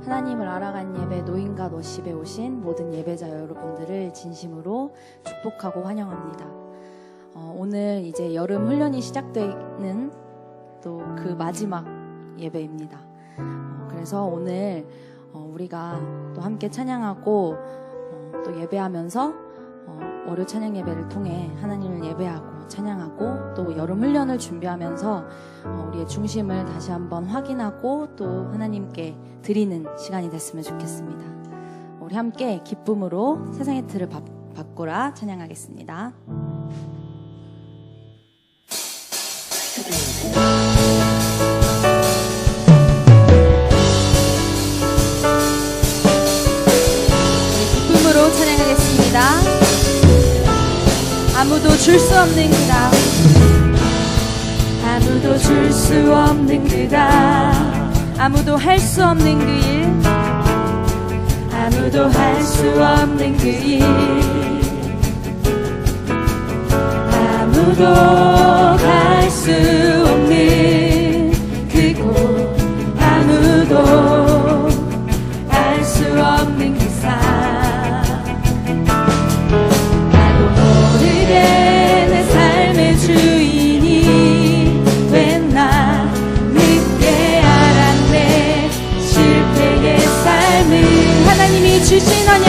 하나님을 알아간 예배 노인과 노십에 오신 모든 예배자 여러분들을 진심으로 축복하고 환영합니다. 오늘 이제 여름 훈련이 시작되는 또 그 마지막 예배입니다. 그래서 오늘 우리가 또 함께 찬양하고 또 예배하면서 월요 찬양 예배를 통해 하나님을 예배하고 찬양하고 또 여름 훈련을 준비하면서 우리의 중심을 다시 한번 확인하고 또 하나님께 드리는 시간이 됐으면 좋겠습니다. 우리 함께 기쁨으로 세상의 틀을 바꾸라 찬양하겠습니다. 기쁨으로 찬양하겠습니다. 아무도 줄 수 없는 그다, 아무도 줄 수 없는 그다, 아무도 할 수 없는 그 일, 아무도 할 수 없는 그 일, 아무도 갈 수 없는 그곳, 아무도 알 수 없는 그 삶, 나도 모르게 내 삶의 주인이 된 나 늦게 알았네. 실패의 삶을 하나님이 주신 언약,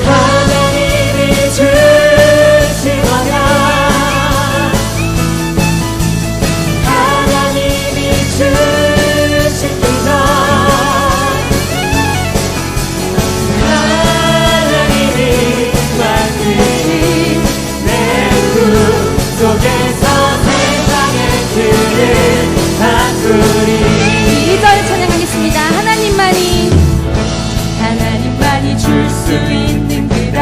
하나님이 주신 언약, 하나님이 주신 기적, 하나님이 만드신 내 꿈 속에서 세상의 길을 바꾸리. 2절 찬양하겠습니다. 하나님만이 줄 수 있는 그다,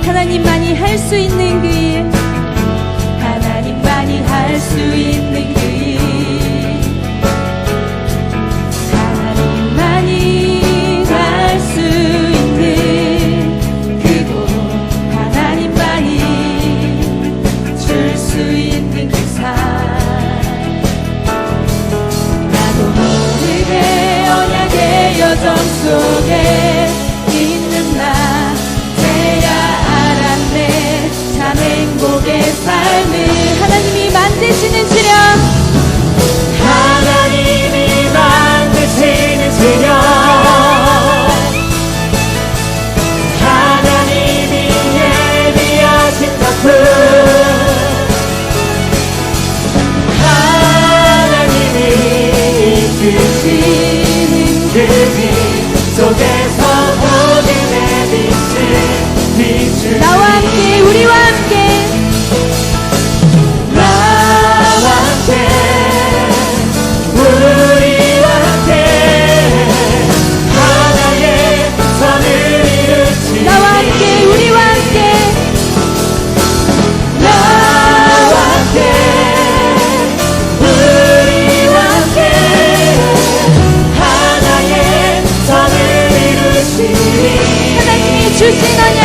하나님만이 할 수 있는 그 일, 하나님만이 할 수 있는 그 일, 하나님만이 갈 수 있는 그곳, 하나님만이 줄 수 있는 그 삶, 나도 모르게 언약의 여정 속에 있는 나 이제야 알았네. 참 행복의 삶을 하나님이 만드시는 시련, 하나님이 만드시는 시련, 하나님이 예비하신 작품, 하나님이 이끄시는 그 길 속에서 어둠의 빛을 비추니. 나와 함께, 우리와 함께, 나와 함께, 우리와 함께 하나의 선을 이루시니. 나와 함께, 우리와 함께, 나와 함께, 우리와 함께 하나의 선을 이루시니. 하나님이 주신 언약,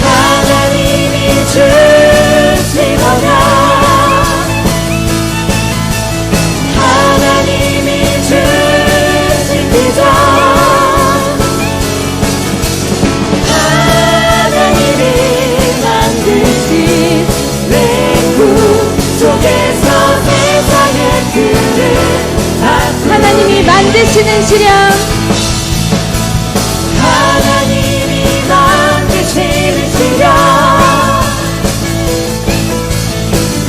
하나님이 주신 언약, 하나님이 주신 기적, 하나님이 만드신 내 꿈 속에서 세상의 길을 바꾸리. 하나님이 만드시는 시련, 하나님이 만드시는 시련,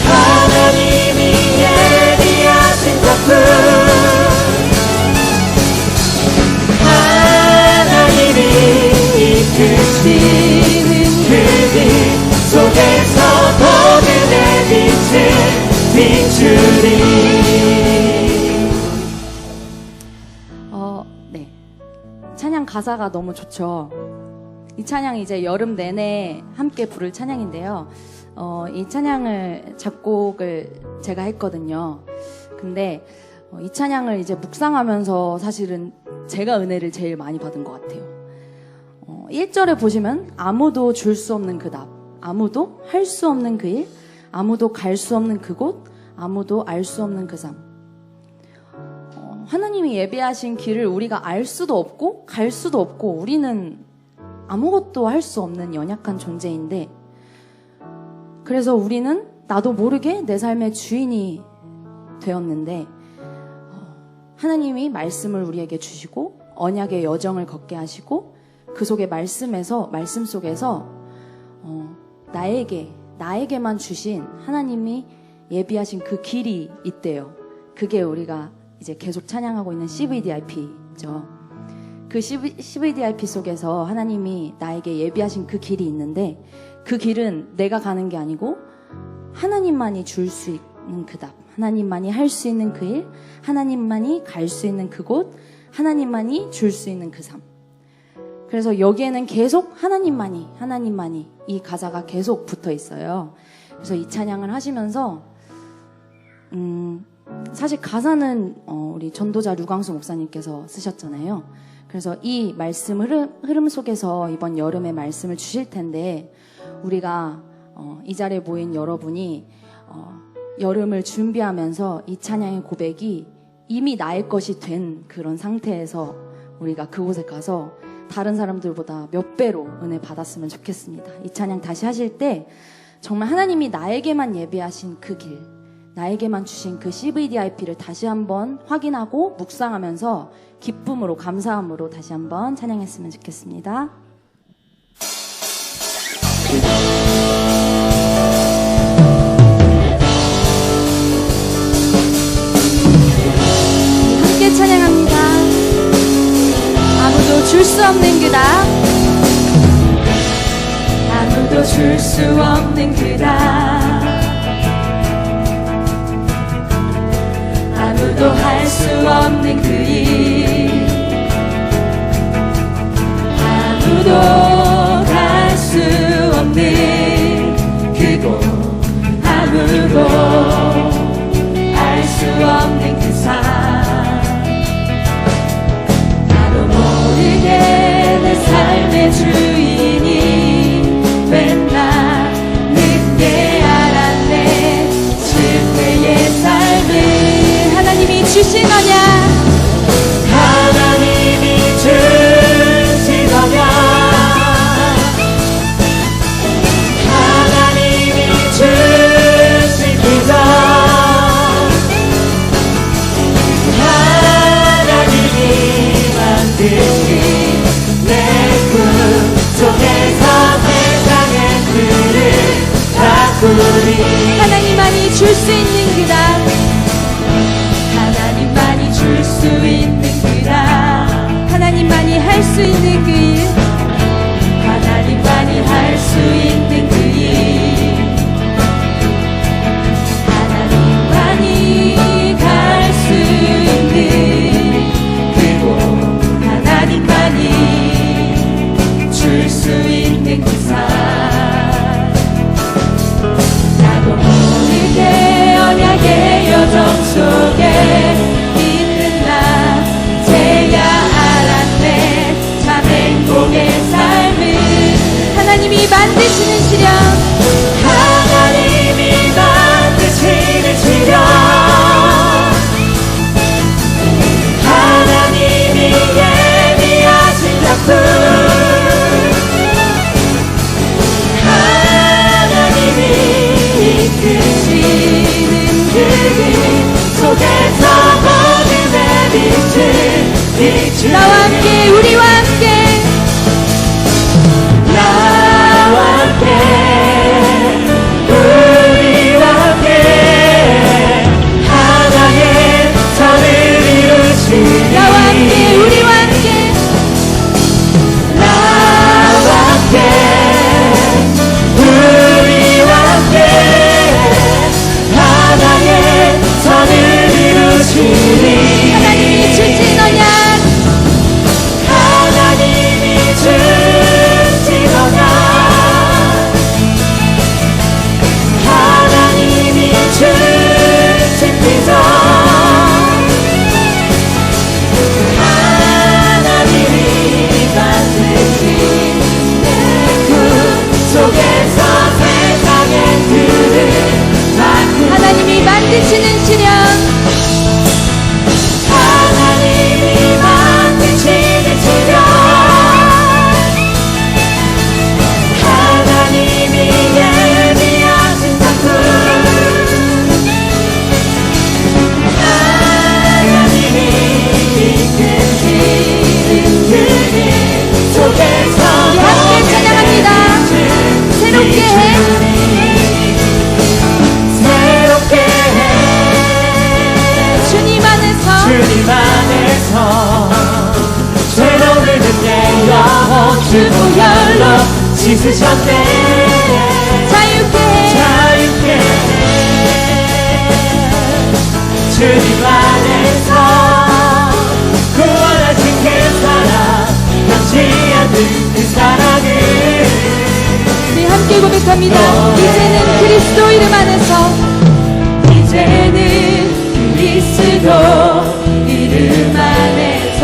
하나님이 예비하신 작품, 하나님이 이끄시는 그 길 속에서 어둠의 빛을 비추리. 네. 찬양 가사가 너무 좋죠. 이 찬양 이제 여름 내내 함께 부를 찬양인데요. 이 찬양을 작곡을 제가 했거든요. 근데 이 찬양을 이제 묵상하면서 사실은 제가 은혜를 제일 많이 받은 것 같아요. 1절에 보시면 아무도 줄 수 없는 그 답, 아무도 할 수 없는 그 일, 아무도 갈 수 없는 그곳, 아무도 알 수 없는 그 삶. 하나님이 예비하신 길을 우리가 알 수도 없고 갈 수도 없고 우리는 아무것도 할 수 없는 연약한 존재인데, 그래서 우리는 나도 모르게 내 삶의 주인이 되었는데, 하나님이 말씀을 우리에게 주시고 언약의 여정을 걷게 하시고 그 속의 말씀 속에서 나에게만 주신 하나님이 예비하신 그 길이 있대요. 그게 우리가 이제 계속 찬양하고 있는 CVDIP죠. 그 CVDIP 속에서 하나님이 나에게 예비하신 그 길이 있는데, 그 길은 내가 가는 게 아니고 하나님만이 줄 수 있는 그 답, 하나님만이 할 수 있는 그 일, 하나님만이 갈 수 있는 그곳, 하나님만이 줄 수 있는 그 삶. 그래서 여기에는 계속 하나님만이 이 가사가 계속 붙어 있어요. 그래서 이 찬양을 하시면서 사실 가사는 우리 전도자 류광수 목사님께서 쓰셨잖아요. 그래서 이 말씀 흐름 속에서 이번 여름에 말씀을 주실 텐데, 우리가 이 자리에 모인 여러분이 여름을 준비하면서 이 찬양의 고백이 이미 나의 것이 된 그런 상태에서 우리가 그곳에 가서 다른 사람들보다 몇 배로 은혜 받았으면 좋겠습니다. 이 찬양 다시 하실 때 정말 하나님이 나에게만 예비하신 그 길, 나에게만 주신 그 CVDIP를 다시 한번 확인하고 묵상하면서 기쁨으로, 감사함으로 다시 한번 찬양했으면 좋겠습니다. 함께 찬양합니다. 아무도 줄 수 없는 그 답, 아무도 줄 수 없는 그 답, 아무도 할 수 없는 그 일, 아무도 갈 수 없는 그곳, 아무도 알 수 없는 그 삶, 나도 모르게 내 삶의 주인이 된 나 늦게 알았네. 실패의 삶을 하나님이 주신 언약, 하나님이 주신 언약, 하나님이 주신 기적, 하나님이 만드신 내 꿈 속에서 세상의 틀을 바꾸리. 하나님만이 줄 수 있는 그 답, 하나님만이 줄 수 있는 그 답, 하나님만이 할 수 있는 그 일, 하나님만이 할 수 있는 그 일, 하나님만이 갈 수 있는 그곳, 하나님만이 줄 수 있는 그 삶, 나도 모르게 언약의 여정 속에 있는 나 이제야 알았네. 참 행복의 삶을 하나님이 만드시는 시련, 하나님이 만드시는 시련, 하나님이 예비하신 작품, 하나님이 이끄시는 그 속에서 어둠의 빛을 비추는, 나와 함께, 우리와 함께, 나와 함께, 우리와 함께 하나의 선을 이루시니, 나와 함께, 우리와 함께, 나와 함께, 우리와 함께 하나의 선을 이루시니, 하나님이 주신 언약, 안에서 죄로 늙은 내 영혼 주 보혈로 씻으셨네. 자유케 주님 안에서 구원하신 그 사랑 변치 않는 그 사랑을 우리 함께 고백합니다. 이제는 그리스도 이름 안에서 이제는 그리스도 이름 안에서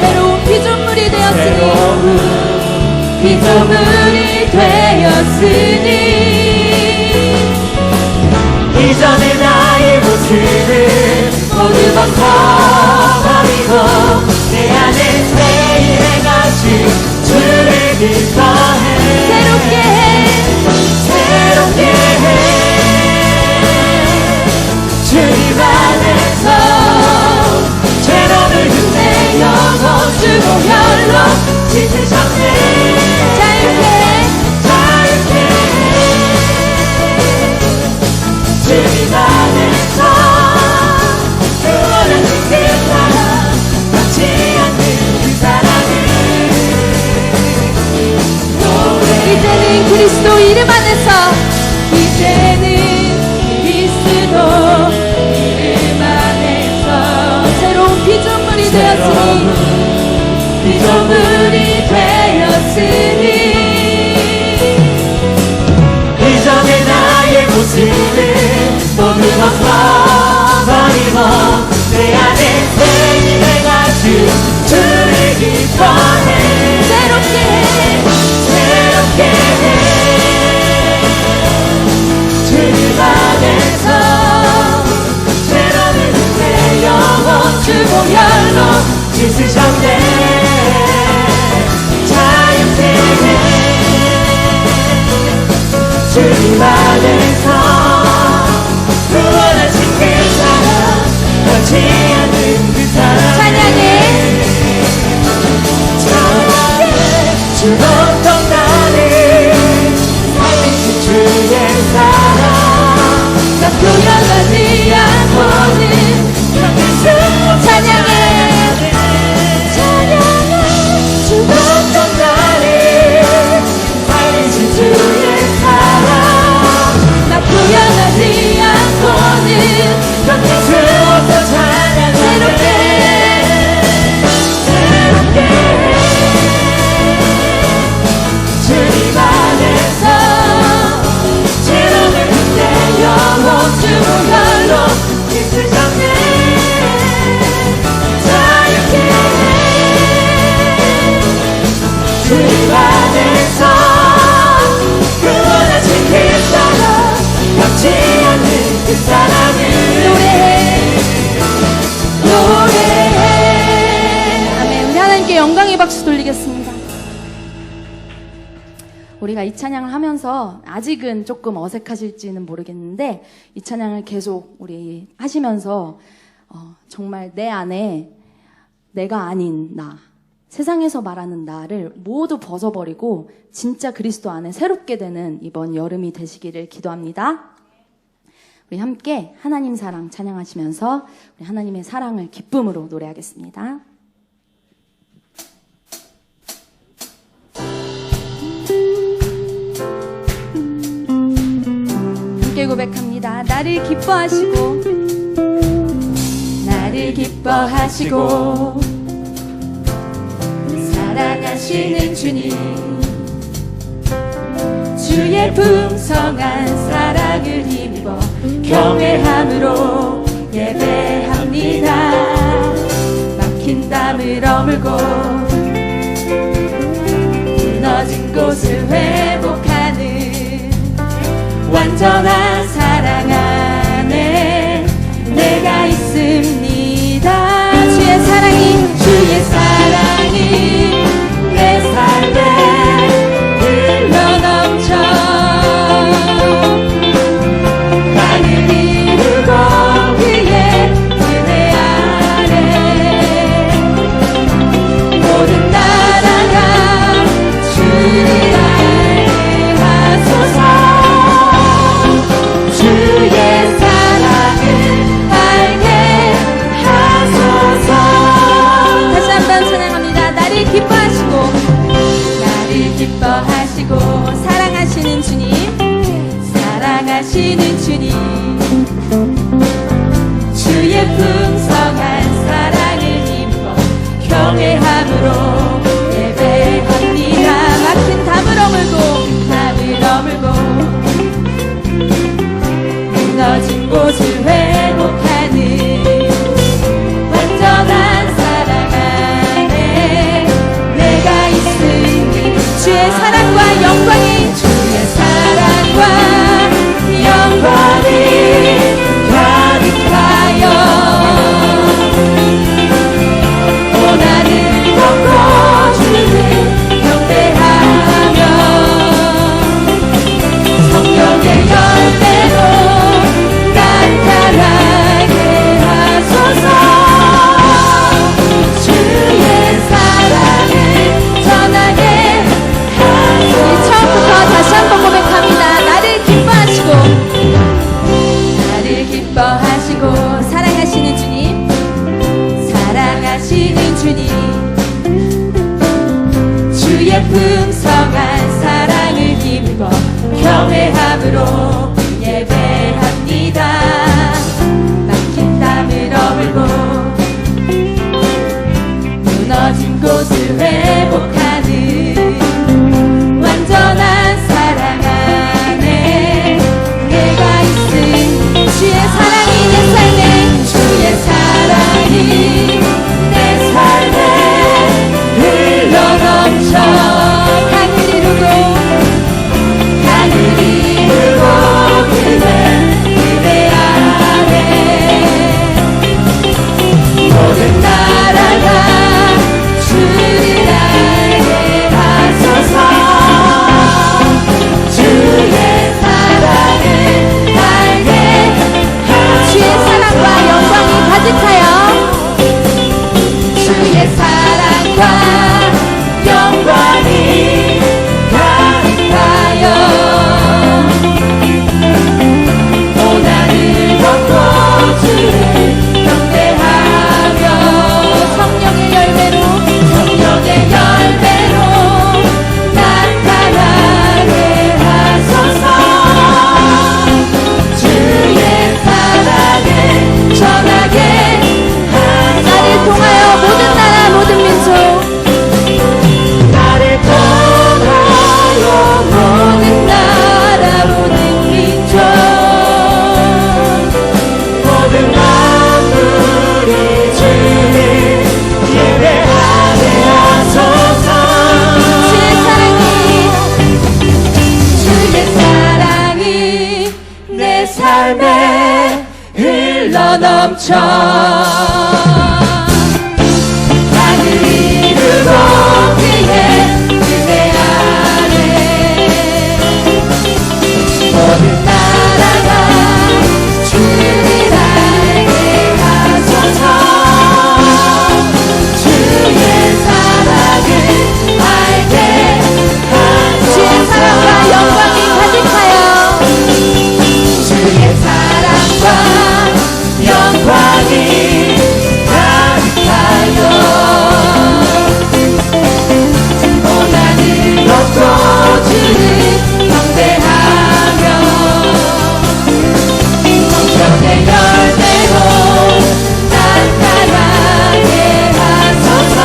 새로운 피조물이 되었으니 피조물이 되었으니 이전의 나의 모습을 모두 벗어버리고 내 안에 새 일을 가진 주를 기뻐해. 새롭게 해 주님 안에서 죄로 늙은 내 영혼 주 보혈로 씻으셨네. 자유케 주님 안에서 구원하신 그 사랑 변치 않는 그 사랑을 이제는 그리스도 이름 안에서 이제는 그리스도 이름 안에서 새로운 피조물이 되었으니 피조물이 되었으니 이전의 나의 모습을 모두 벗어버리고 내 안에 새 힘을 가진 주를 기뻐해. 새롭게 해 주님 안에서 죄로 늙은 내 영혼 주 보혈로 씻으셨네. 자유케 해 주님 안에서 구원하신 그 사랑 변치 않는 그 사랑 찬양해 죽었던 나를 살리신 주의 사랑 나 표현하지 않고는 찬양해 죽었던 나를 살리신 주의 사랑 나 표현하지 않고는 견딜 수 없어 찬양해. 새롭게 주님 안에서 죄로 늙은 내 영혼 주 보혈로 씻으셨네. 자유케 주님 안에서 구원하신 그 사랑 변치 않는 그 사랑을 노래해 아멘. 우리 하나님께 영광의 박수 돌리겠습니다. 우리가 이 찬양을 하면서 아직은 조금 어색하실지는 모르겠는데 이 찬양을 계속 우리 하시면서 정말 내 안에 내가 아닌 나, 세상에서 말하는 나를 모두 벗어버리고 진짜 그리스도 안에 새롭게 되는 이번 여름이 되시기를 기도합니다. 우리 함께 하나님 사랑 찬양하시면서 우리 하나님의 사랑을 기쁨으로 노래하겠습니다. 함께 고백합니다. 나를 기뻐하시고 사랑하시는 주님, 주의 풍성한 사랑을 힘입어 경외함으로 예배합니다. 막힌 담을 어물고 무너진 곳을 회복하는 완전한 사랑 안에 내가 있습니다. 주의 사랑이 내 삶에 흘러넘쳐 나를 이루고 그의 은혜 아래 모든 나라가 주를 알게 하소서. 마음으로 예배합니다. 맡은 담을 어물고 무너진 곳을 회복하는 완전한 사랑 안에 내가 있으니 주의 사랑과 영광이 가득하여 고난을 덮고 주를 경배하며 성령의 열매로 나타나게 하소서. 주의 사랑을 전하게 하소서. 처음부터 다시 한번 고백합니다. 나를 기뻐하시고 사랑하시는 주님, 주의 풍성한 사랑을 힘입어 경외함으로 예배합니다. 막힌 땀을 어물고 무너진 곳을 회복하는 완전한 사랑 안에 내가 있으니 주의 사랑이 내 삶에 내 삶에 흘러넘쳐 강을 이루고 그대 안에 모든 나라가 주를 알게 하소서. 주의 사랑을 알게 주의 사랑과 영광이 가득하여 주의 사랑과 영광이 가득하여 고난을 덮고 주를 경배하며 성령의 열매로 나타나게 하소서. 주의 사랑을 전하게 나를 통하여 모든 나라 모든 민족 나를 통하여 모든 나라 모든 민족 모든 만물이 주를 예배하게 하소서. 주의 사랑이 내 삶에 흘러넘쳐 강을 이루고 그대 안에 모든 나라가 주를 알게 하소서. 주의 사랑을 알게 하소서. 주의 사랑과 영광이 가득하여 주의 사랑과 영광이 가득하여 고난을 덮고 주를 경배하며 성령의 열매로 나타나게 하소서.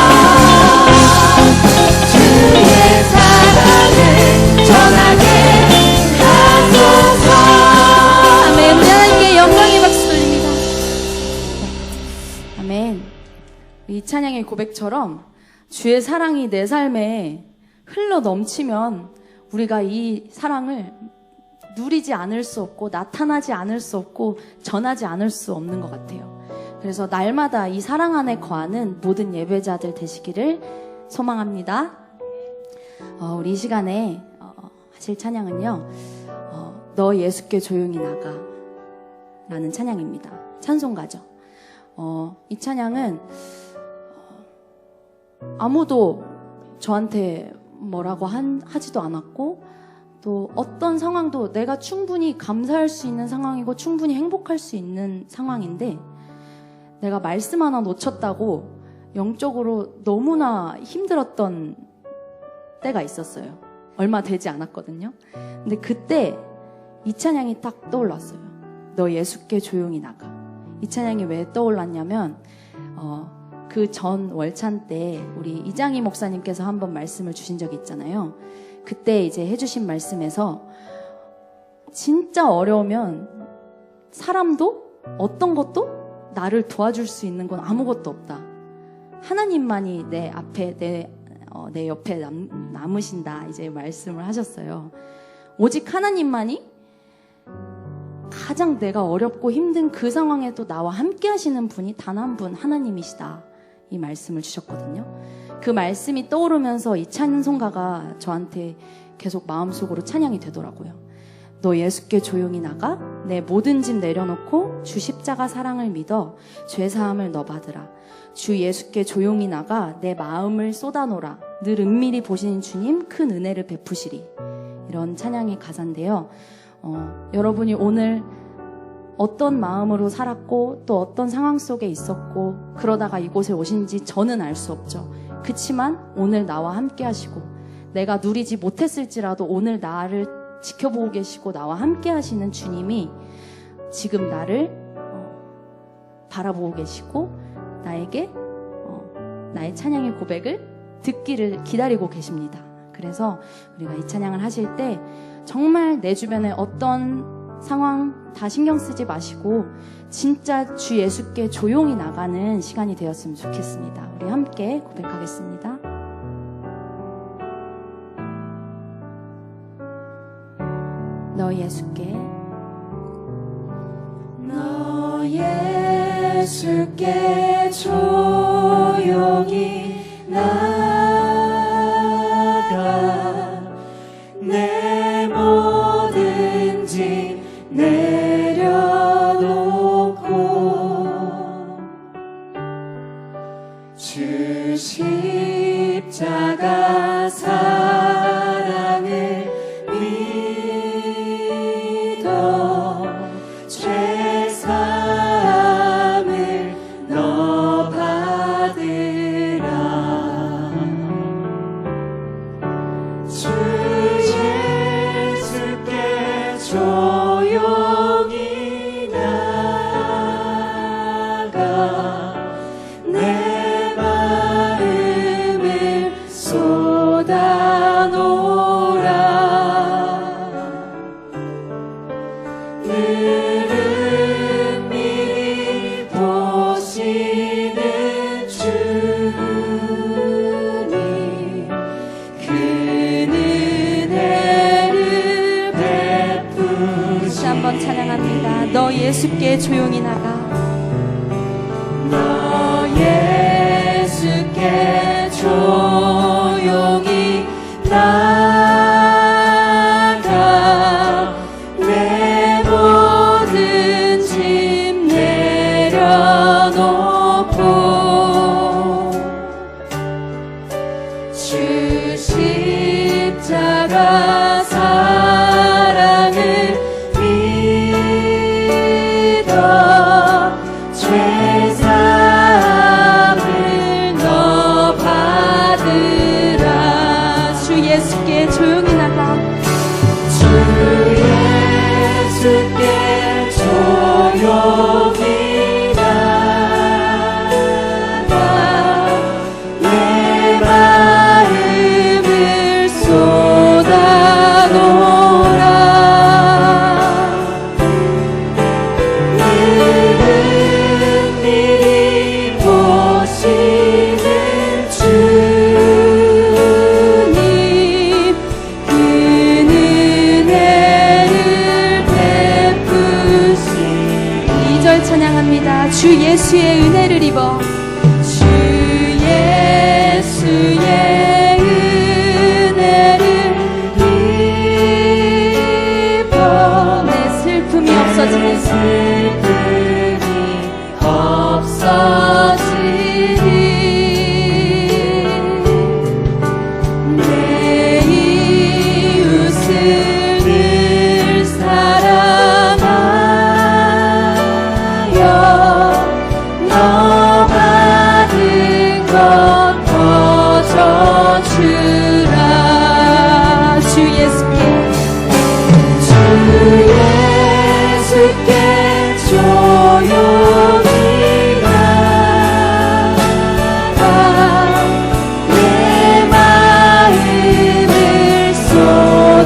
주의 사랑을 전하게 하소서. 아멘. 하나님께 영광의 박수 돌립니다. 아멘. 이 찬양의 고백처럼 주의 사랑이 내 삶에 흘러 넘치면 우리가 이 사랑을 누리지 않을 수 없고 나타나지 않을 수 없고 전하지 않을 수 없는 것 같아요. 그래서 날마다 이 사랑 안에 거하는 모든 예배자들 되시기를 소망합니다. 우리 이 시간에 하실 찬양은요, 너 예수께 조용히 나가 라는 찬양입니다. 찬송가죠. 이 찬양은 아무도 저한테 뭐라고 하지도 않았고, 또 어떤 상황도 내가 충분히 감사할 수 있는 상황이고 충분히 행복할 수 있는 상황인데, 내가 말씀 하나 놓쳤다고 영적으로 너무나 힘들었던 때가 있었어요. 얼마 되지 않았거든요. 근데 그때 이 찬양이 딱 떠올랐어요. 너 예수께 조용히 나가. 이 찬양이 왜 떠올랐냐면 그 전 월찬 때 우리 이장희 목사님께서 한번 말씀을 주신 적이 있잖아요. 그때 이제 해주신 말씀에서 진짜 어려우면 사람도 어떤 것도 나를 도와줄 수 있는 건 아무것도 없다. 하나님만이 내 앞에 내 옆에 남으신다. 이제 말씀을 하셨어요. 오직 하나님만이 가장 내가 어렵고 힘든 그 상황에도 나와 함께 하시는 분이 단 한 분 하나님이시다. 이 말씀을 주셨거든요. 그 말씀이 떠오르면서 이 찬송가가 저한테 계속 마음속으로 찬양이 되더라고요. 너 예수께 조용히 나가 내 모든 짐 내려놓고 주 십자가 사랑을 믿어 죄사함을 너 받으라. 주 예수께 조용히 나가 내 마음을 쏟아놓으라. 늘 은밀히 보시는 주님 큰 은혜를 베푸시리. 이런 찬양의 가사인데요. 여러분이 오늘 어떤 마음으로 살았고 또 어떤 상황 속에 있었고 그러다가 이곳에 오신지 저는 알 수 없죠. 그치만 오늘 나와 함께 하시고 내가 누리지 못했을지라도 오늘 나를 지켜보고 계시고 나와 함께 하시는 주님이 지금 나를 바라보고 계시고 나에게 나의 찬양의 고백을 듣기를 기다리고 계십니다. 그래서 우리가 이 찬양을 하실 때 정말 내 주변에 어떤 상황 다 신경 쓰지 마시고 진짜 주 예수께 조용히 나가는 시간이 되었으면 좋겠습니다. 우리 함께 고백하겠습니다. 너 예수께 조용히 나가 내 모든 짐 내려놓고 주 십자가 사랑을 믿어 죄사함을 너 받으라. 주 예수께 조용히 나가 내 마음을 쏟아놓으라. 늘 은밀히 보시는 주님 큰 은혜를 다시 한번 베푸시리. 찬양합니다. 너 예수께 조용히 나가 너 예수께 조용히 나가 내 모든 짐 내려놓고 주 십자가 사랑을 믿어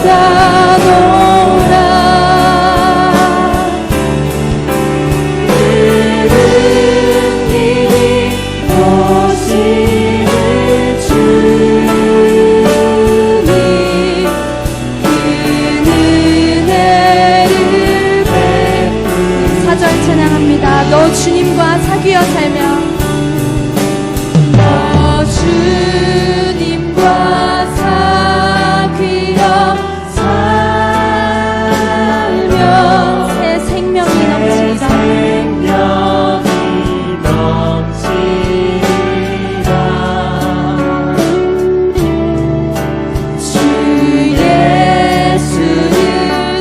쏟아놓으라. 찬양합니다. 너 주님과 사귀어 살며, 너 주님과 사귀어 살며 새 생명이 넘치리라. 주 예수를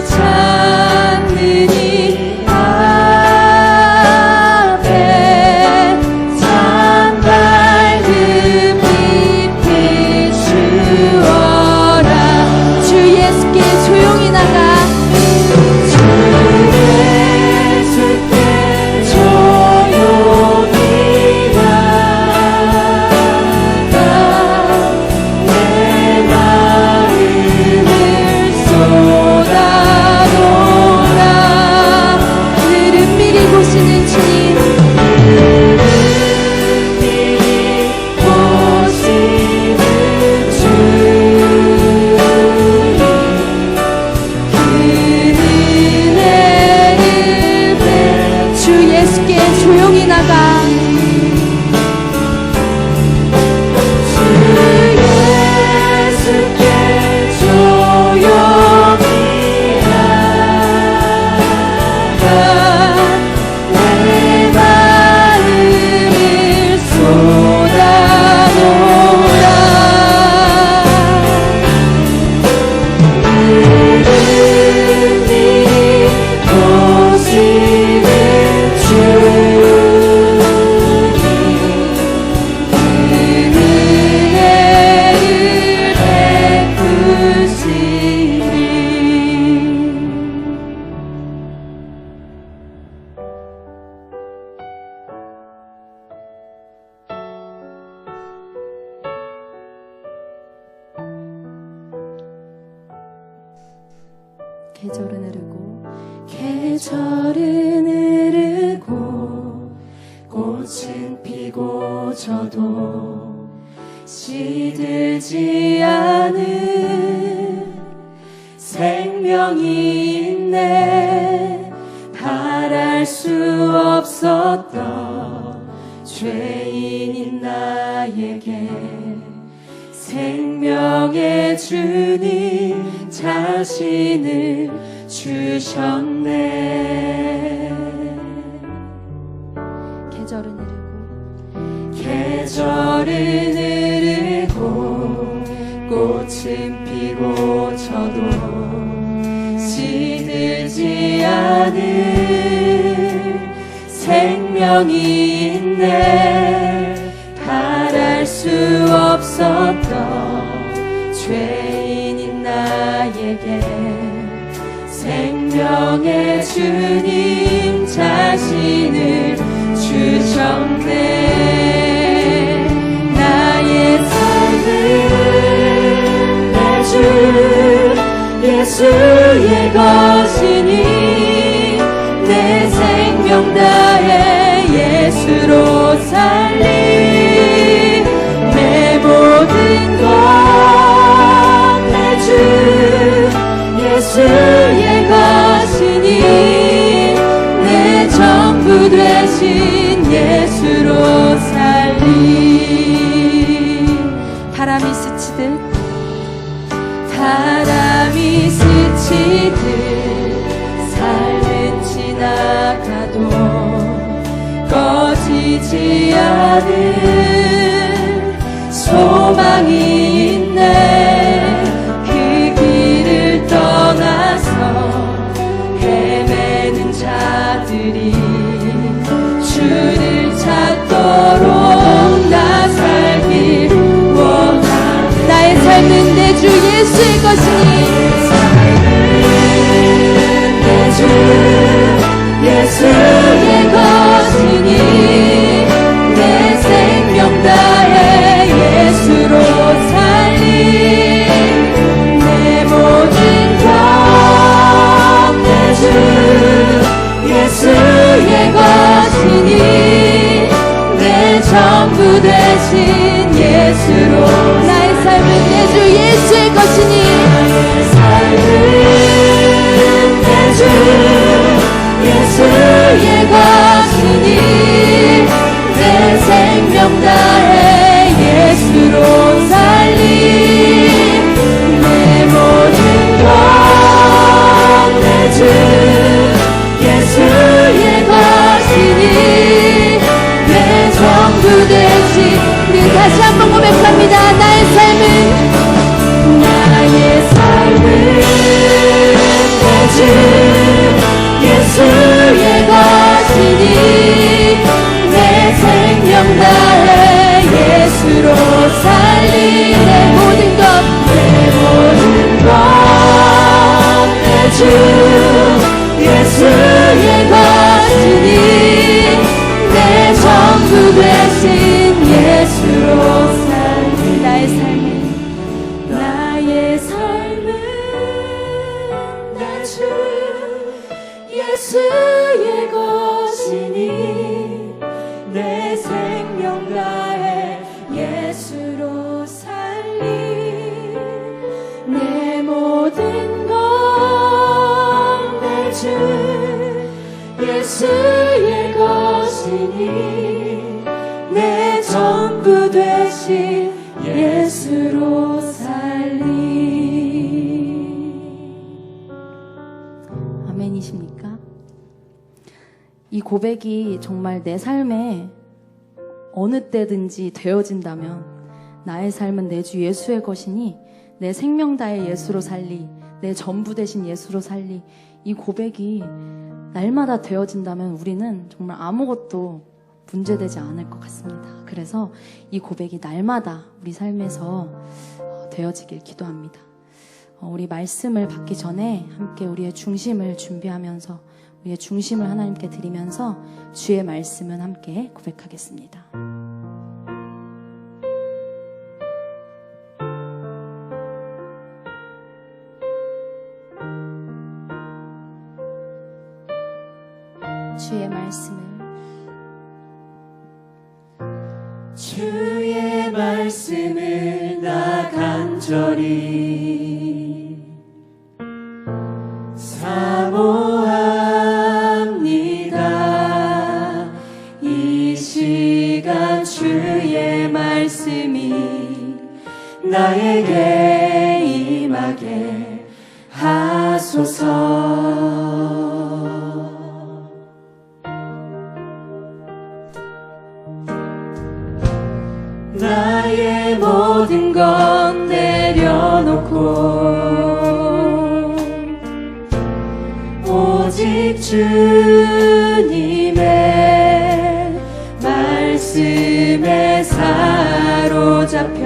찾는 이 조용히 나가. 주 예수께 조용히 나가. 내 마음을 쏟아놓으라. 계절은 흐르고 계절은 흐르고 꽃은 피고 져도 시들지 않은 생명이 있네. 바랄 수 없었던 죄인인 나에게 생명의 주님 자신을 주셨네. 계절은 흐르고 꽃은 피고 져도 시들지 않은 생명이 있네. 바랄 수 없었던 죄인인 나에게 생명의 주님 자신을 주셨네. 나의 삶을 내 주 예수의 것이니 내 생명 다해 예수로 살리. 내 모든 것 내 주 예수의 것이니 내 전부 되신 예수로 살리. 바람이 스치듯 삶은 지나가도 꺼지지 않은 소망이 있네. 그 길을 떠나서 헤매는 자들이 주를 찾도록 나 살길 원하. 나의 삶은 내 주 예수의 것이니 내 주 예수의 것이니 내 생명 다해 예수로 살리. 내 모든 삶은 내 주 예수의 것이니 내 생명 다해 예수로 살리 내 모든 것 내 주 예수의 것이니 내 전부 되신 우리 다시 한번 고백합니다. 나의 삶은 내 주 예수의 것이니 내 생명 다해 예수로 살리 내 모든 것 내 주 예수의 것이니 내 전부 되신 예수로 살리 나의 삶은 내 주 예수의 것이니 내 생명 다해 예수로 살리 내 모든 것 내 주 예수의 것이니 내 전부 되신 예수로 살리. 아멘이십니까? 이 고백이 정말 내 삶에 어느 때든지 되어진다면 나의 삶은 내 주 예수의 것이니 내 생명 다해 예수로 살리 내 전부 되신 예수로 살리 이 고백이 날마다 되어진다면 우리는 정말 아무것도 문제되지 않을 것 같습니다. 그래서 이 고백이 날마다 우리 삶에서 되어지길 기도합니다. 우리 말씀을 받기 전에 함께 우리의 중심을 준비하면서 우리의 중심을 하나님께 드리면서 주의 말씀은 함께 고백하겠습니다. 주의 말씀을 주의 말씀을 나 간절히 사모합니다. 이 시간 주의 말씀이 나에게 임하게 하소서. 나의 모든 것 내려놓고 오직 주님의 말씀에 사로잡혀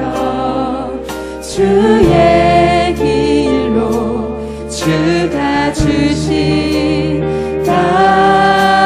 주의 길로 주가 주신 땅으로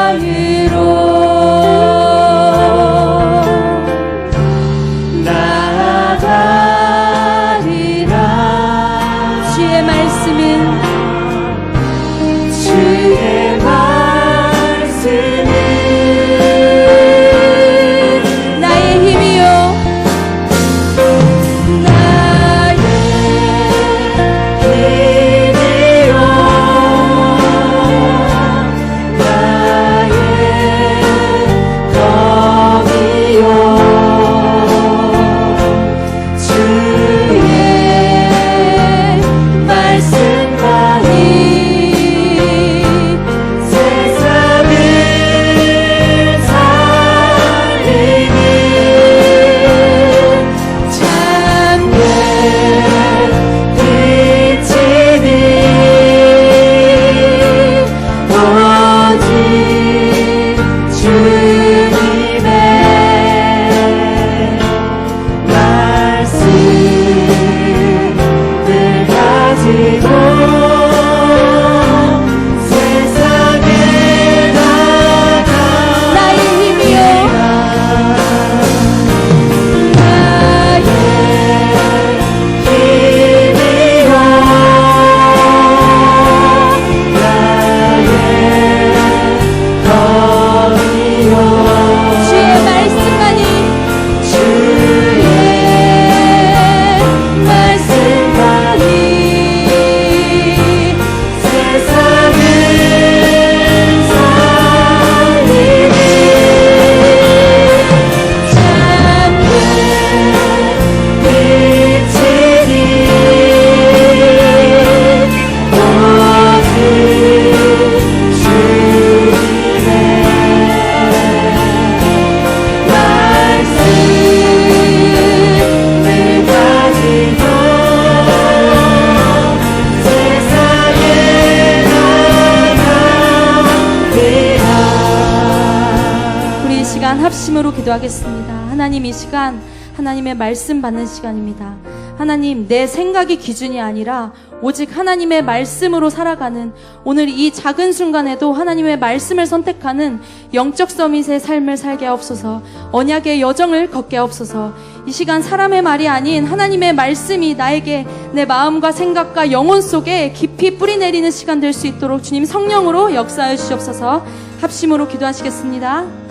기도하겠습니다. 하나님, 이 시간 하나님의 말씀 받는 시간입니다. 하나님, 내 생각이 기준이 아니라 오직 하나님의 말씀으로 살아가는, 오늘 이 작은 순간에도 하나님의 말씀을 선택하는 영적 서밋의 삶을 살게 하옵소서. 언약의 여정을 걷게 하옵소서. 이 시간 사람의 말이 아닌 하나님의 말씀이 나에게 내 마음과 생각과 영혼 속에 깊이 뿌리내리는 시간 될 수 있도록 주님 성령으로 역사하여 주시옵소서. 합심으로 기도하시겠습니다.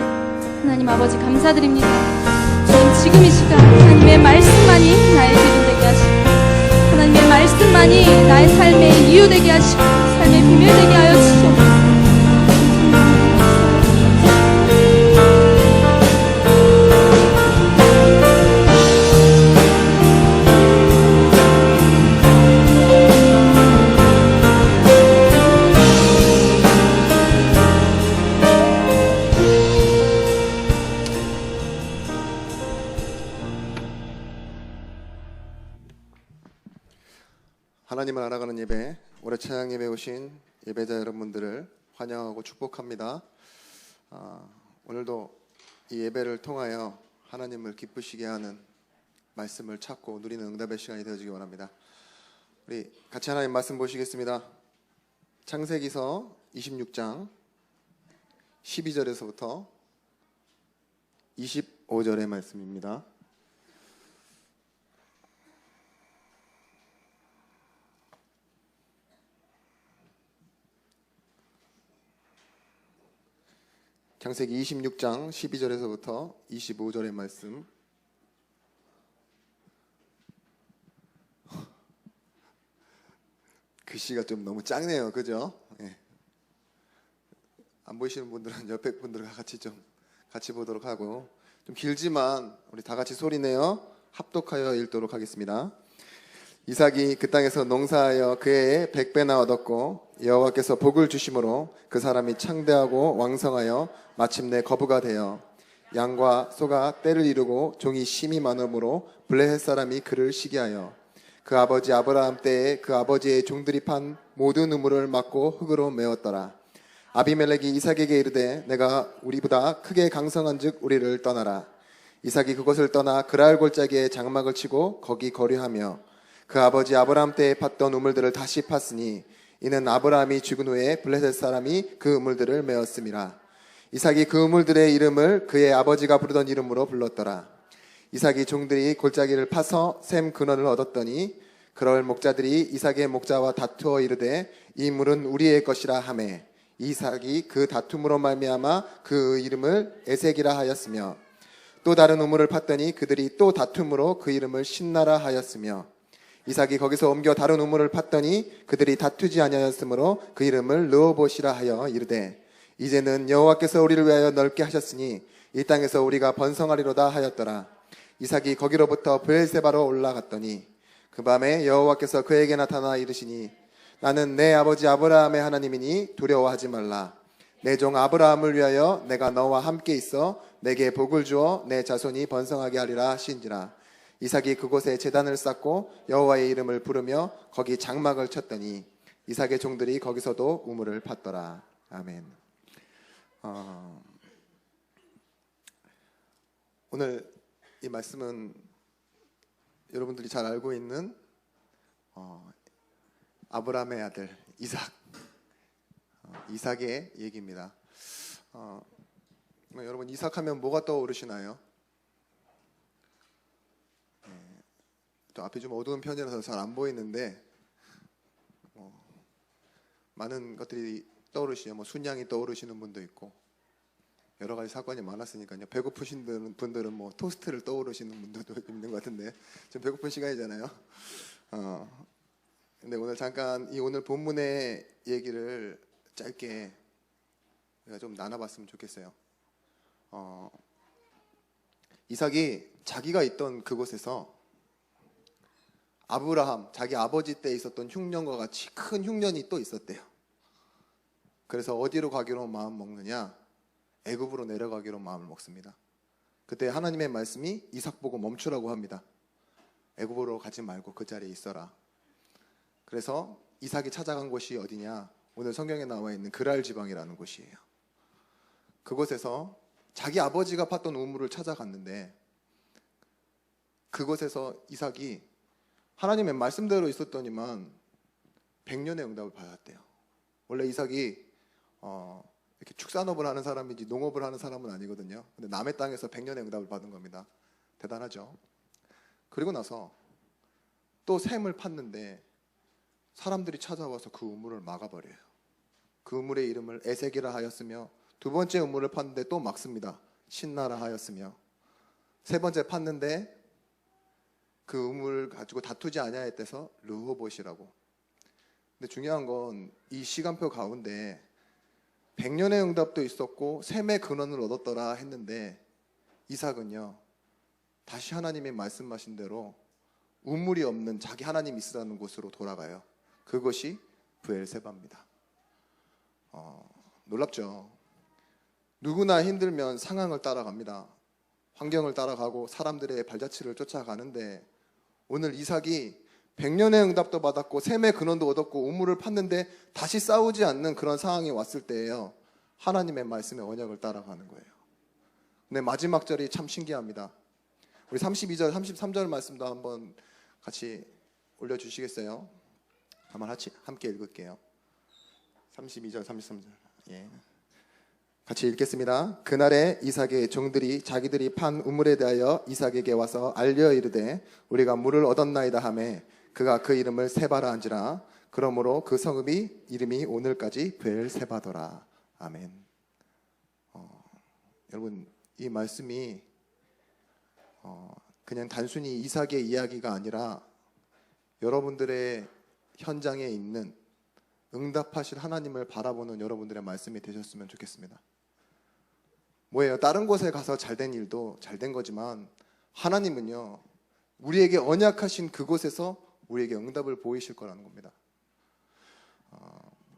하나님 아버지, 감사드립니다. 주님, 지금 이 시간 하나님의 말씀만이 나의 기준 되게 하시고, 하나님의 말씀만이 나의 삶의 이유 되게 하시고, 삶의 비밀 되게 하여 주시옵소서. 하나님을 알아가는 예배, 올해 찬양 예배 오신 예배자 여러분들을 환영하고 축복합니다. 오늘도 이 예배를 통하여 하나님을 기쁘시게 하는 말씀을 찾고 누리는 응답의 시간이 되어지기 원합니다. 우리 같이 하나님 말씀 보시겠습니다. 창세기서 26장 12절에서부터 25절의 말씀입니다. 창세기 26장 12절에서부터 25절의 말씀. 글씨가 좀 너무 작네요, 그죠? 예. 안 보이시는 분들은 옆에 분들과 같이 보도록 하고, 좀 길지만 우리 다 같이 소리내어 합독하여 읽도록 하겠습니다. 이삭이 그 땅에서 농사하여 그 해에 100배나 얻었고, 여호와께서 복을 주심으로 그 사람이 창대하고 왕성하여 마침내 거부가 되어 양과 소가 떼를 이루고 종이 심이 많음으로 블레셋 사람이 그를 시기하여 그 아버지 아브라함 때에 그 아버지의 종들이 판 모든 우물을 막고 흙으로 메웠더라. 아비멜렉이 이삭에게 이르되 내가 우리보다 크게 강성한즉 우리를 떠나라. 이삭이 그곳을 떠나 그랄 골짜기에 장막을 치고 거기 거류하며 그 아버지 아브라함 때에 팠던 우물들을 다시 팠으니 이는 아브라함이 죽은 후에 블레셋 사람이 그 우물들을 메었음이라. 이삭이 그 우물들의 이름을 그의 아버지가 부르던 이름으로 불렀더라. 이삭이 종들이 골짜기를 파서 샘 근원을 얻었더니 그럴 목자들이 이삭의 목자와 다투어 이르되 이 물은 우리의 것이라 하매 이삭이 그 다툼으로 말미암아 그 이름을 에색이라 하였으며 또 다른 우물을 팠더니 그들이 또 다툼으로 그 이름을 신나라 하였으며 이삭이 거기서 옮겨 다른 우물을 팠더니 그들이 다투지 아니하였으므로 그 이름을 르호봇이라 하여 이르되 이제는 여호와께서 우리를 위하여 넓게 하셨으니 이 땅에서 우리가 번성하리로다 하였더라. 이삭이 거기로부터 브엘세바로 올라갔더니 그 밤에 여호와께서 그에게 나타나 이르시니 나는 내 아버지 아브라함의 하나님이니 두려워하지 말라. 내 종 아브라함을 위하여 내가 너와 함께 있어 내게 복을 주어 내 자손이 번성하게 하리라 하신지라. 이삭이 그곳에 제단을 쌓고 여호와의 이름을 부르며 거기 장막을 쳤더니 이삭의 종들이 거기서도 우물을 팠더라. 아멘. 오늘 이 말씀은 여러분들이 잘 알고 있는 아브라함의 아들 이삭, 이삭의 얘기입니다. 여러분, 이삭하면 뭐가 떠오르시나요? 또 앞이 좀 어두운 편이라서 잘 안 보이는데 많은 것들이 떠오르시죠. 뭐 순양이 떠오르시는 분도 있고 여러 가지 사건이 많았으니까요. 배고프신 분들은 뭐 토스트를 떠오르시는 분들도 있는 것 같은데 지금 배고픈 시간이잖아요. 근데 오늘 잠깐 이 오늘 본문의 얘기를 짧게 우리가 좀 나눠봤으면 좋겠어요. 이삭이 자기가 있던 그곳에서 아브라함, 자기 아버지 때 있었던 흉년과 같이 큰 흉년이 또 있었대요. 그래서 어디로 가기로 마음 먹느냐? 애굽으로 내려가기로 마음을 먹습니다. 그때 하나님의 말씀이 이삭 보고 멈추라고 합니다. 애굽으로 가지 말고 그 자리에 있어라. 그래서 이삭이 찾아간 곳이 어디냐? 오늘 성경에 나와 있는 그랄 지방이라는 곳이에요. 그곳에서 자기 아버지가 봤던 우물을 찾아갔는데 그곳에서 이삭이 하나님의 말씀대로 있었더니만 100년의 응답을 받았대요. 원래 이삭이 이렇게 축산업을 하는 사람이지 농업을 하는 사람은 아니거든요. 근데 남의 땅에서 100년의 응답을 받은 겁니다. 대단하죠. 그리고 나서 또 샘을 팠는데 사람들이 찾아와서 그 우물을 막아버려요. 그 우물의 이름을 에색이라 하였으며, 두 번째 우물을 팠는데 또 막습니다. 신나라 하였으며, 세 번째 팠는데 그 우물을 가지고 다투지 아니하였대서 르호봇이라고. 근데 중요한 건 이 시간표 가운데 100년의 응답도 있었고 샘의 근원을 얻었더라 했는데, 이삭은요 다시 하나님이 말씀하신 대로 우물이 없는 자기 하나님 있으라는 곳으로 돌아가요. 그것이 브엘세바입니다. 놀랍죠. 누구나 힘들면 상황을 따라갑니다. 환경을 따라가고 사람들의 발자취를 쫓아가는데, 오늘 이삭이 100년의 응답도 받았고 샘의 근원도 얻었고 우물을 팠는데 다시 싸우지 않는 그런 상황이 왔을 때예요, 하나님의 말씀의 언약을 따라가는 거예요. 근데 마지막 절이 참 신기합니다. 우리 32절, 33절 말씀도 한번 같이 올려주시겠어요? 한번 함께 읽을게요. 32절, 33절. 예. 같이 읽겠습니다. 그날에 이삭의 종들이 자기들이 판 우물에 대하여 이삭에게 와서 알려 이르되 우리가 물을 얻었나이다 하매 그가 그 이름을 세바라 한지라. 그러므로 그 성읍이 이름이 오늘까지 브엘세바더라. 아멘. 여러분, 이 말씀이 그냥 단순히 이삭의 이야기가 아니라 여러분들의 현장에 있는 응답하실 하나님을 바라보는 여러분들의 말씀이 되셨으면 좋겠습니다. 뭐예요? 다른 곳에 가서 잘된 일도 잘된 거지만 하나님은요 우리에게 언약하신 그곳에서 우리에게 응답을 보이실 거라는 겁니다.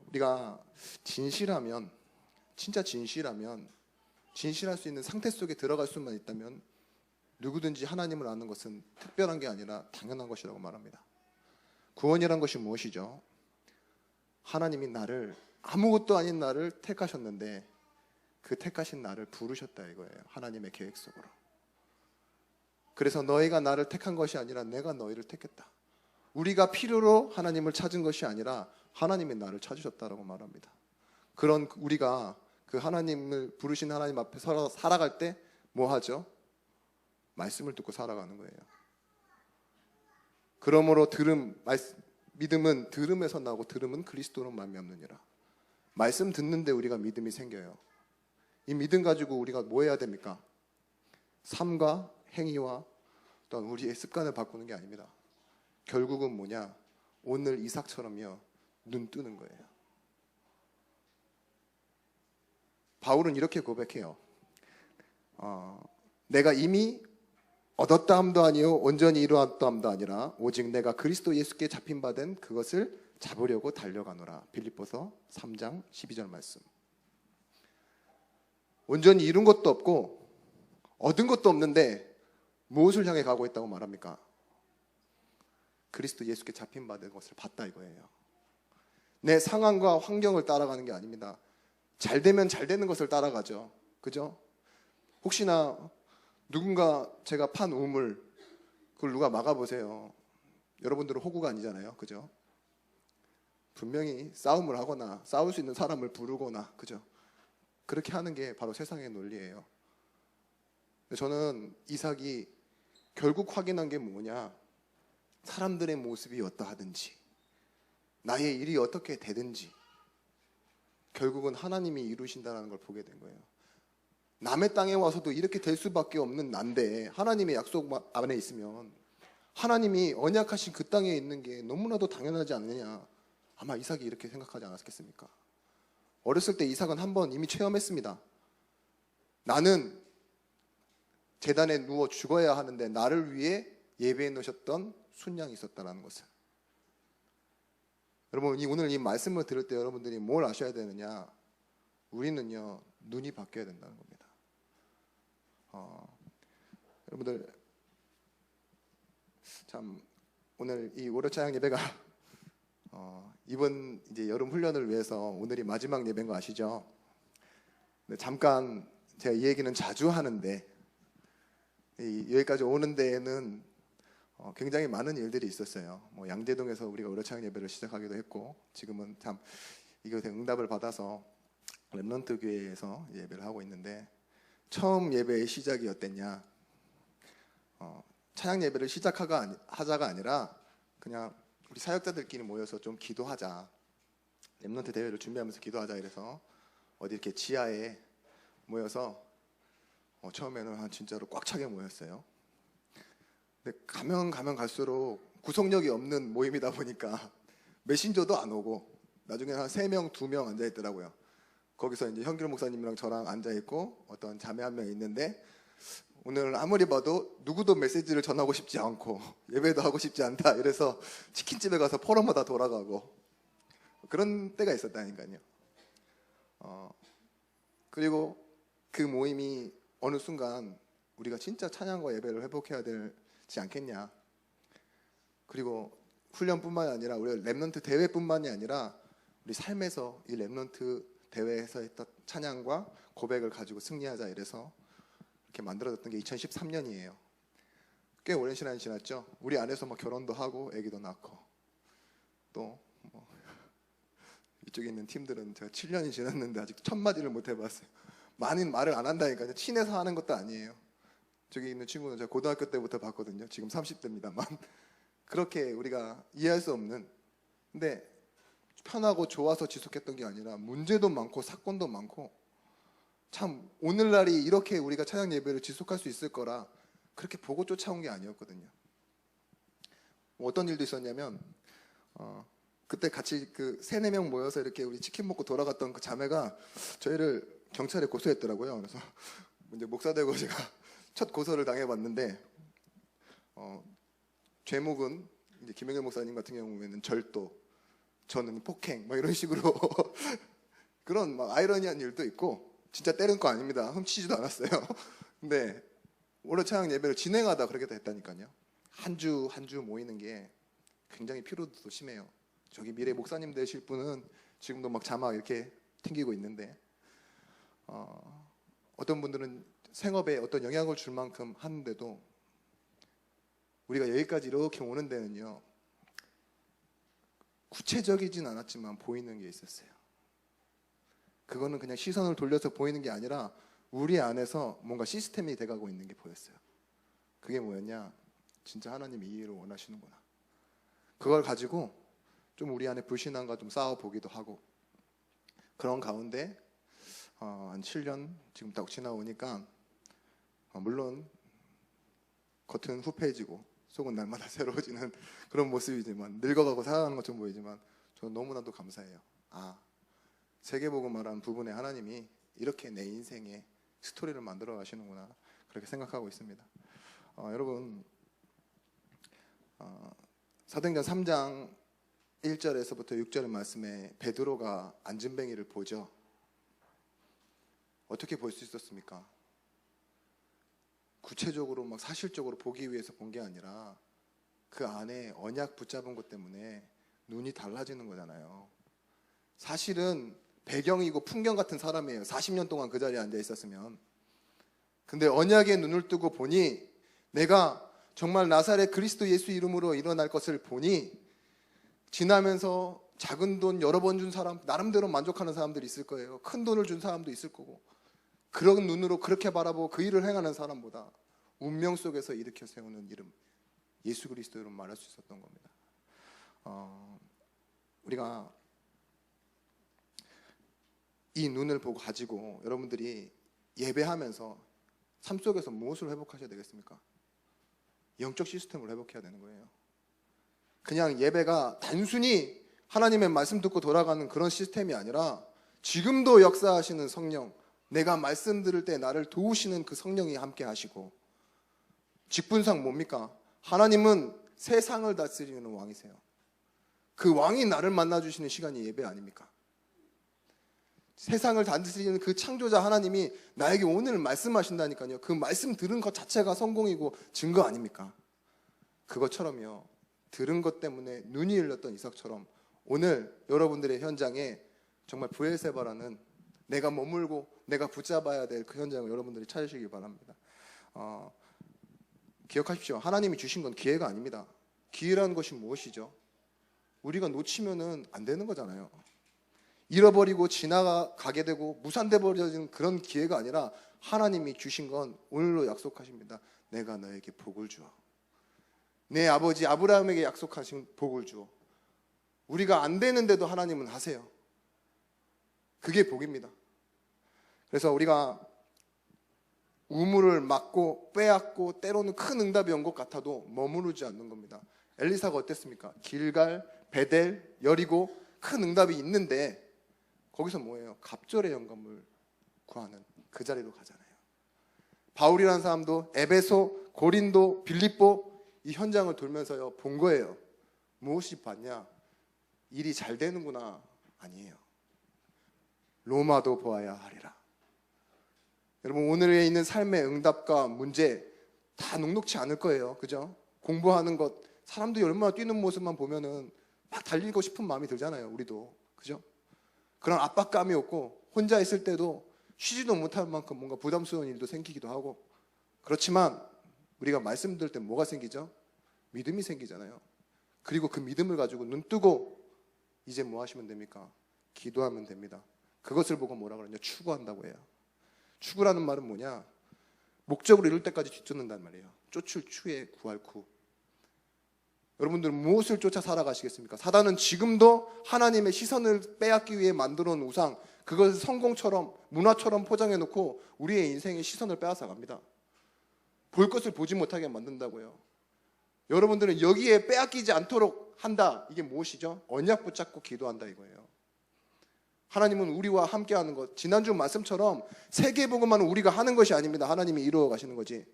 우리가 진실하면, 진짜 진실하면, 진실할 수 있는 상태 속에 들어갈 수만 있다면 누구든지 하나님을 아는 것은 특별한 게 아니라 당연한 것이라고 말합니다. 구원이란 것이 무엇이죠? 하나님이 나를, 아무것도 아닌 나를 택하셨는데 그 택하신 나를 부르셨다 이거예요. 하나님의 계획 속으로. 그래서 너희가 나를 택한 것이 아니라 내가 너희를 택했다. 우리가 필요로 하나님을 찾은 것이 아니라 하나님이 나를 찾으셨다라고 말합니다. 그런 우리가 그 하나님을 부르신 하나님 앞에 살아갈 때 뭐 하죠? 말씀을 듣고 살아가는 거예요. 그러므로 믿음은 들음에서 나고 들음은 그리스도로 말미암느니라. 말씀 듣는데 우리가 믿음이 생겨요. 이 믿음 가지고 우리가 뭐 해야 됩니까? 삶과 행위와 또한 우리의 습관을 바꾸는 게 아닙니다. 결국은 뭐냐? 오늘 이삭처럼요 눈 뜨는 거예요. 바울은 이렇게 고백해요. 내가 이미 얻었다 함도 아니요 온전히 이루었다 함도 아니라 오직 내가 그리스도 예수께 잡힌 바 된 그것을 잡으려고 달려가노라. 빌립보서 3장 12절 말씀. 온전히 이룬 것도 없고 얻은 것도 없는데 무엇을 향해 가고 있다고 말합니까? 그리스도 예수께 잡힌 바 된 것을 봤다 이거예요. 내 상황과 환경을 따라가는 게 아닙니다. 잘 되면 잘 되는 것을 따라가죠. 그죠? 혹시나 누군가 제가 판 우물 그걸 누가 막아보세요. 여러분들은 호구가 아니잖아요. 그죠? 분명히 싸움을 하거나 싸울 수 있는 사람을 부르거나, 그죠? 그렇게 하는 게 바로 세상의 논리예요. 저는 이삭이 결국 확인한 게 뭐냐? 사람들의 모습이 어떠하든지 나의 일이 어떻게 되든지 결국은 하나님이 이루신다는 걸 보게 된 거예요. 남의 땅에 와서도 이렇게 될 수밖에 없는 난데 하나님의 약속 안에 있으면 하나님이 언약하신 그 땅에 있는 게 너무나도 당연하지 않느냐. 아마 이삭이 이렇게 생각하지 않았겠습니까? 어렸을 때 이삭은 한번 이미 체험했습니다. 나는 제단에 누워 죽어야 하는데 나를 위해 예배해 놓으셨던 순양이 있었다는 것을. 여러분, 오늘 이 말씀을 들을 때 여러분들이 뭘 아셔야 되느냐? 우리는요 눈이 바뀌어야 된다는 겁니다. 여러분들 참 오늘 이 월요 찬양 예배가 이번 이제 여름 훈련을 위해서 오늘이 마지막 예배인 거 아시죠? 네, 잠깐 제가 이 얘기는 자주 하는데 여기까지 오는 데에는 굉장히 많은 일들이 있었어요. 뭐 양재동에서 우리가 의료찬양 예배를 시작하기도 했고, 지금은 참 이것에 응답을 받아서 렘넌트 교회에서 예배를 하고 있는데, 처음 예배의 시작이 어땠냐? 찬양 예배를 하자가 아니라 그냥 우리 사역자들끼리 모여서 좀 기도하자, 렘넌트 대회를 준비하면서 기도하자 이래서 어디 이렇게 지하에 모여서 처음에는 진짜로 꽉 차게 모였어요. 근데 가면 갈수록 구속력이 없는 모임이다 보니까 메신저도 안 오고, 나중에 한 3명, 2명 앉아 있더라고요. 거기서 이제 현길 목사님이랑 저랑 앉아 있고 어떤 자매 한 명 있는데, 오늘 아무리 봐도 누구도 메시지를 전하고 싶지 않고 예배도 하고 싶지 않다 이래서 치킨집에 가서 포럼마다 돌아가고 그런 때가 있었다니까요. 그리고 그 모임이 어느 순간 우리가 진짜 찬양과 예배를 회복해야 되지 않겠냐. 그리고 훈련뿐만이 아니라 우리 렘넌트 대회뿐만이 아니라 우리 삶에서 이 렘넌트 대회에서 했던 찬양과 고백을 가지고 승리하자 이래서 이렇게 만들어졌던 게 2013년이에요. 꽤 오랜 시간이 지났죠. 우리 안에서 막 결혼도 하고 아기도 낳고, 또 이쪽에 있는 팀들은 제가 7년이 지났는데 아직 첫 마디를 못 해봤어요. 많이 말을 안 한다니까요. 친해서 하는 것도 아니에요. 저기 있는 친구는 제가 고등학교 때부터 봤거든요. 지금 30대입니다만 그렇게 우리가 이해할 수 없는, 근데 편하고 좋아서 지속했던 게 아니라 문제도 많고 사건도 많고, 참 오늘날이 이렇게 우리가 찬양 예배를 지속할 수 있을 거라 그렇게 보고 쫓아온 게 아니었거든요. 어떤 일도 있었냐면 그때 같이 그 3-4명 모여서 이렇게 우리 치킨 먹고 돌아갔던 그 자매가 저희를 경찰에 고소했더라고요. 그래서 이제 목사 되고 제가 첫 고소를 당해봤는데, 죄목은 이제 김영일 목사님 같은 경우에는 절도, 저는 폭행, 막 이런 식으로 그런 막 아이러니한 일도 있고, 진짜 때린 거 아닙니다. 훔치지도 않았어요. 근데 원래 찬양 예배를 진행하다 그렇게 됐다니까요. 한 주 모이는 게 굉장히 피로도 심해요. 저기 미래 목사님 되실 분은 지금도 막 자막 이렇게 튕기고 있는데, 어떤 분들은 생업에 어떤 영향을 줄 만큼 하는데도 우리가 여기까지 이렇게 오는 데는요, 구체적이진 않았지만 보이는 게 있었어요. 그거는 그냥 시선을 돌려서 보이는 게 아니라 우리 안에서 뭔가 시스템이 돼가고 있는 게 보였어요. 그게 뭐였냐? 진짜 하나님이 이 일을 원하시는구나. 그걸 가지고 좀 우리 안에 불신앙과 좀 싸워보기도 하고, 그런 가운데 한 7년 지금 딱 지나오니까 물론 겉은 후패해지고 속은 날마다 새로워지는 그런 모습이지만, 늙어가고 살아가는 것처럼 보이지만 저는 너무나도 감사해요. 세계복음 말하는 부분에 하나님이 이렇게 내 인생에 스토리를 만들어 가시는구나, 그렇게 생각하고 있습니다. 여러분, 사도행전 3장 1절에서부터 6절 말씀에 베드로가 안진뱅이를 보죠. 어떻게 볼 수 있었습니까? 구체적으로 막 사실적으로 보기 위해서 본 게 아니라 그 안에 언약 붙잡은 것 때문에 눈이 달라지는 거잖아요. 사실은 배경이고 풍경 같은 사람이에요. 40년 동안 그 자리에 앉아 있었으면. 근데 언약에 눈을 뜨고 보니, 내가 정말 나사렛 그리스도 예수 이름으로 일어날 것을 보니, 지나면서 작은 돈 여러 번 준 사람, 나름대로 만족하는 사람들이 있을 거예요. 큰 돈을 준 사람도 있을 거고, 그런 눈으로 그렇게 바라보고 그 일을 행하는 사람보다 운명 속에서 일으켜 세우는 이름, 예수 그리스도 이름 말할 수 있었던 겁니다. 우리가 이 눈을 보고 가지고 여러분들이 예배하면서 삶 속에서 무엇을 회복하셔야 되겠습니까? 영적 시스템을 회복해야 되는 거예요. 그냥 예배가 단순히 하나님의 말씀 듣고 돌아가는 그런 시스템이 아니라, 지금도 역사하시는 성령, 내가 말씀 들을 때 나를 도우시는 그 성령이 함께 하시고, 직분상 뭡니까? 하나님은 세상을 다스리는 왕이세요. 그 왕이 나를 만나주시는 시간이 예배 아닙니까? 세상을 다스리는 그 창조자 하나님이 나에게 오늘 말씀하신다니까요. 그 말씀 들은 것 자체가 성공이고 증거 아닙니까? 그것처럼요, 들은 것 때문에 눈이 열렸던 이삭처럼 오늘 여러분들의 현장에 정말 브엘세바라는 내가 머물고 내가 붙잡아야 될 그 현장을 여러분들이 찾으시기 바랍니다. 기억하십시오. 하나님이 주신 건 기회가 아닙니다. 기회라는 것이 무엇이죠? 우리가 놓치면은 안 되는 거잖아요. 잃어버리고 지나가게 되고 무산돼 버려지는 그런 기회가 아니라 하나님이 주신 건 오늘로 약속하십니다. 내가 너에게 복을 주어. 내 아버지 아브라함에게 약속하신 복을 주어. 우리가 안 되는데도 하나님은 하세요. 그게 복입니다. 그래서 우리가 우물을 막고 빼앗고 때로는 큰 응답이 온 것 같아도 머무르지 않는 겁니다. 엘리사가 어땠습니까? 길갈, 베델, 여리고 큰 응답이 있는데 거기서 뭐예요? 갑절의 영감을 구하는 그 자리로 가잖아요. 바울이라는 사람도 에베소, 고린도, 빌립보 이 현장을 돌면서요 본 거예요. 무엇이 봤냐? 일이 잘 되는구나. 아니에요. 로마도 보아야 하리라. 여러분 오늘에 있는 삶의 응답과 문제 다 녹록치 않을 거예요. 그죠? 공부하는 것 사람들이 얼마나 뛰는 모습만 보면은 막 달리고 싶은 마음이 들잖아요. 우리도. 그죠? 그런 압박감이 없고 혼자 있을 때도 쉬지도 못할 만큼 뭔가 부담스러운 일도 생기기도 하고 그렇지만 우리가 말씀 들을 때 뭐가 생기죠? 믿음이 생기잖아요. 그리고 그 믿음을 가지고 눈 뜨고 이제 뭐 하시면 됩니까? 기도하면 됩니다. 그것을 보고 뭐라 그러냐? 추구한다고 해요. 추구라는 말은 뭐냐? 목적으로 이룰 때까지 뒤쫓는단 말이에요. 쫓을 추에 구할 구. 여러분들은 무엇을 쫓아 살아가시겠습니까? 사단은 지금도 하나님의 시선을 빼앗기 위해 만들어 놓은 우상, 그것을 성공처럼 문화처럼 포장해 놓고 우리의 인생의 시선을 빼앗아 갑니다. 볼 것을 보지 못하게 만든다고요. 여러분들은 여기에 빼앗기지 않도록 한다. 이게 무엇이죠? 언약 붙잡고 기도한다 이거예요. 하나님은 우리와 함께하는 것. 지난주 말씀처럼 세계복음만은 우리가 하는 것이 아닙니다. 하나님이 이루어 가시는 거지.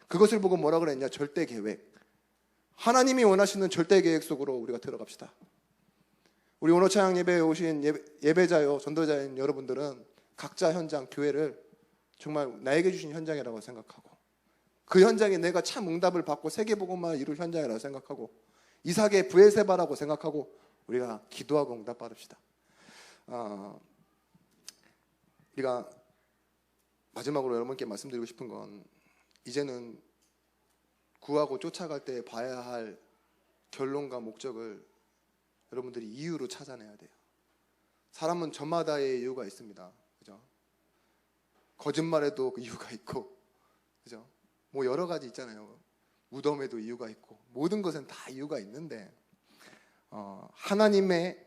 그것을 보고 뭐라 그랬냐? 절대 계획. 하나님이 원하시는 절대 계획 속으로 우리가 들어갑시다. 우리 오늘 찬양 예배에 오신 예배자요 전도자인 여러분들은 각자 현장 교회를 정말 나에게 주신 현장이라고 생각하고 그 현장에 내가 참 응답을 받고 세계복음만을 이룰 현장이라고 생각하고 이삭의 브엘세바라고 생각하고 우리가 기도하고 응답 받읍시다. 우리가 마지막으로 여러분께 말씀드리고 싶은 건 이제는 구하고 쫓아갈 때 봐야 할 결론과 목적을 여러분들이 이유로 찾아내야 돼요. 사람은 저마다의 이유가 있습니다. 그죠? 거짓말에도 그 이유가 있고, 그죠? 뭐 여러 가지 있잖아요. 무덤에도 이유가 있고, 모든 것은 다 이유가 있는데, 하나님의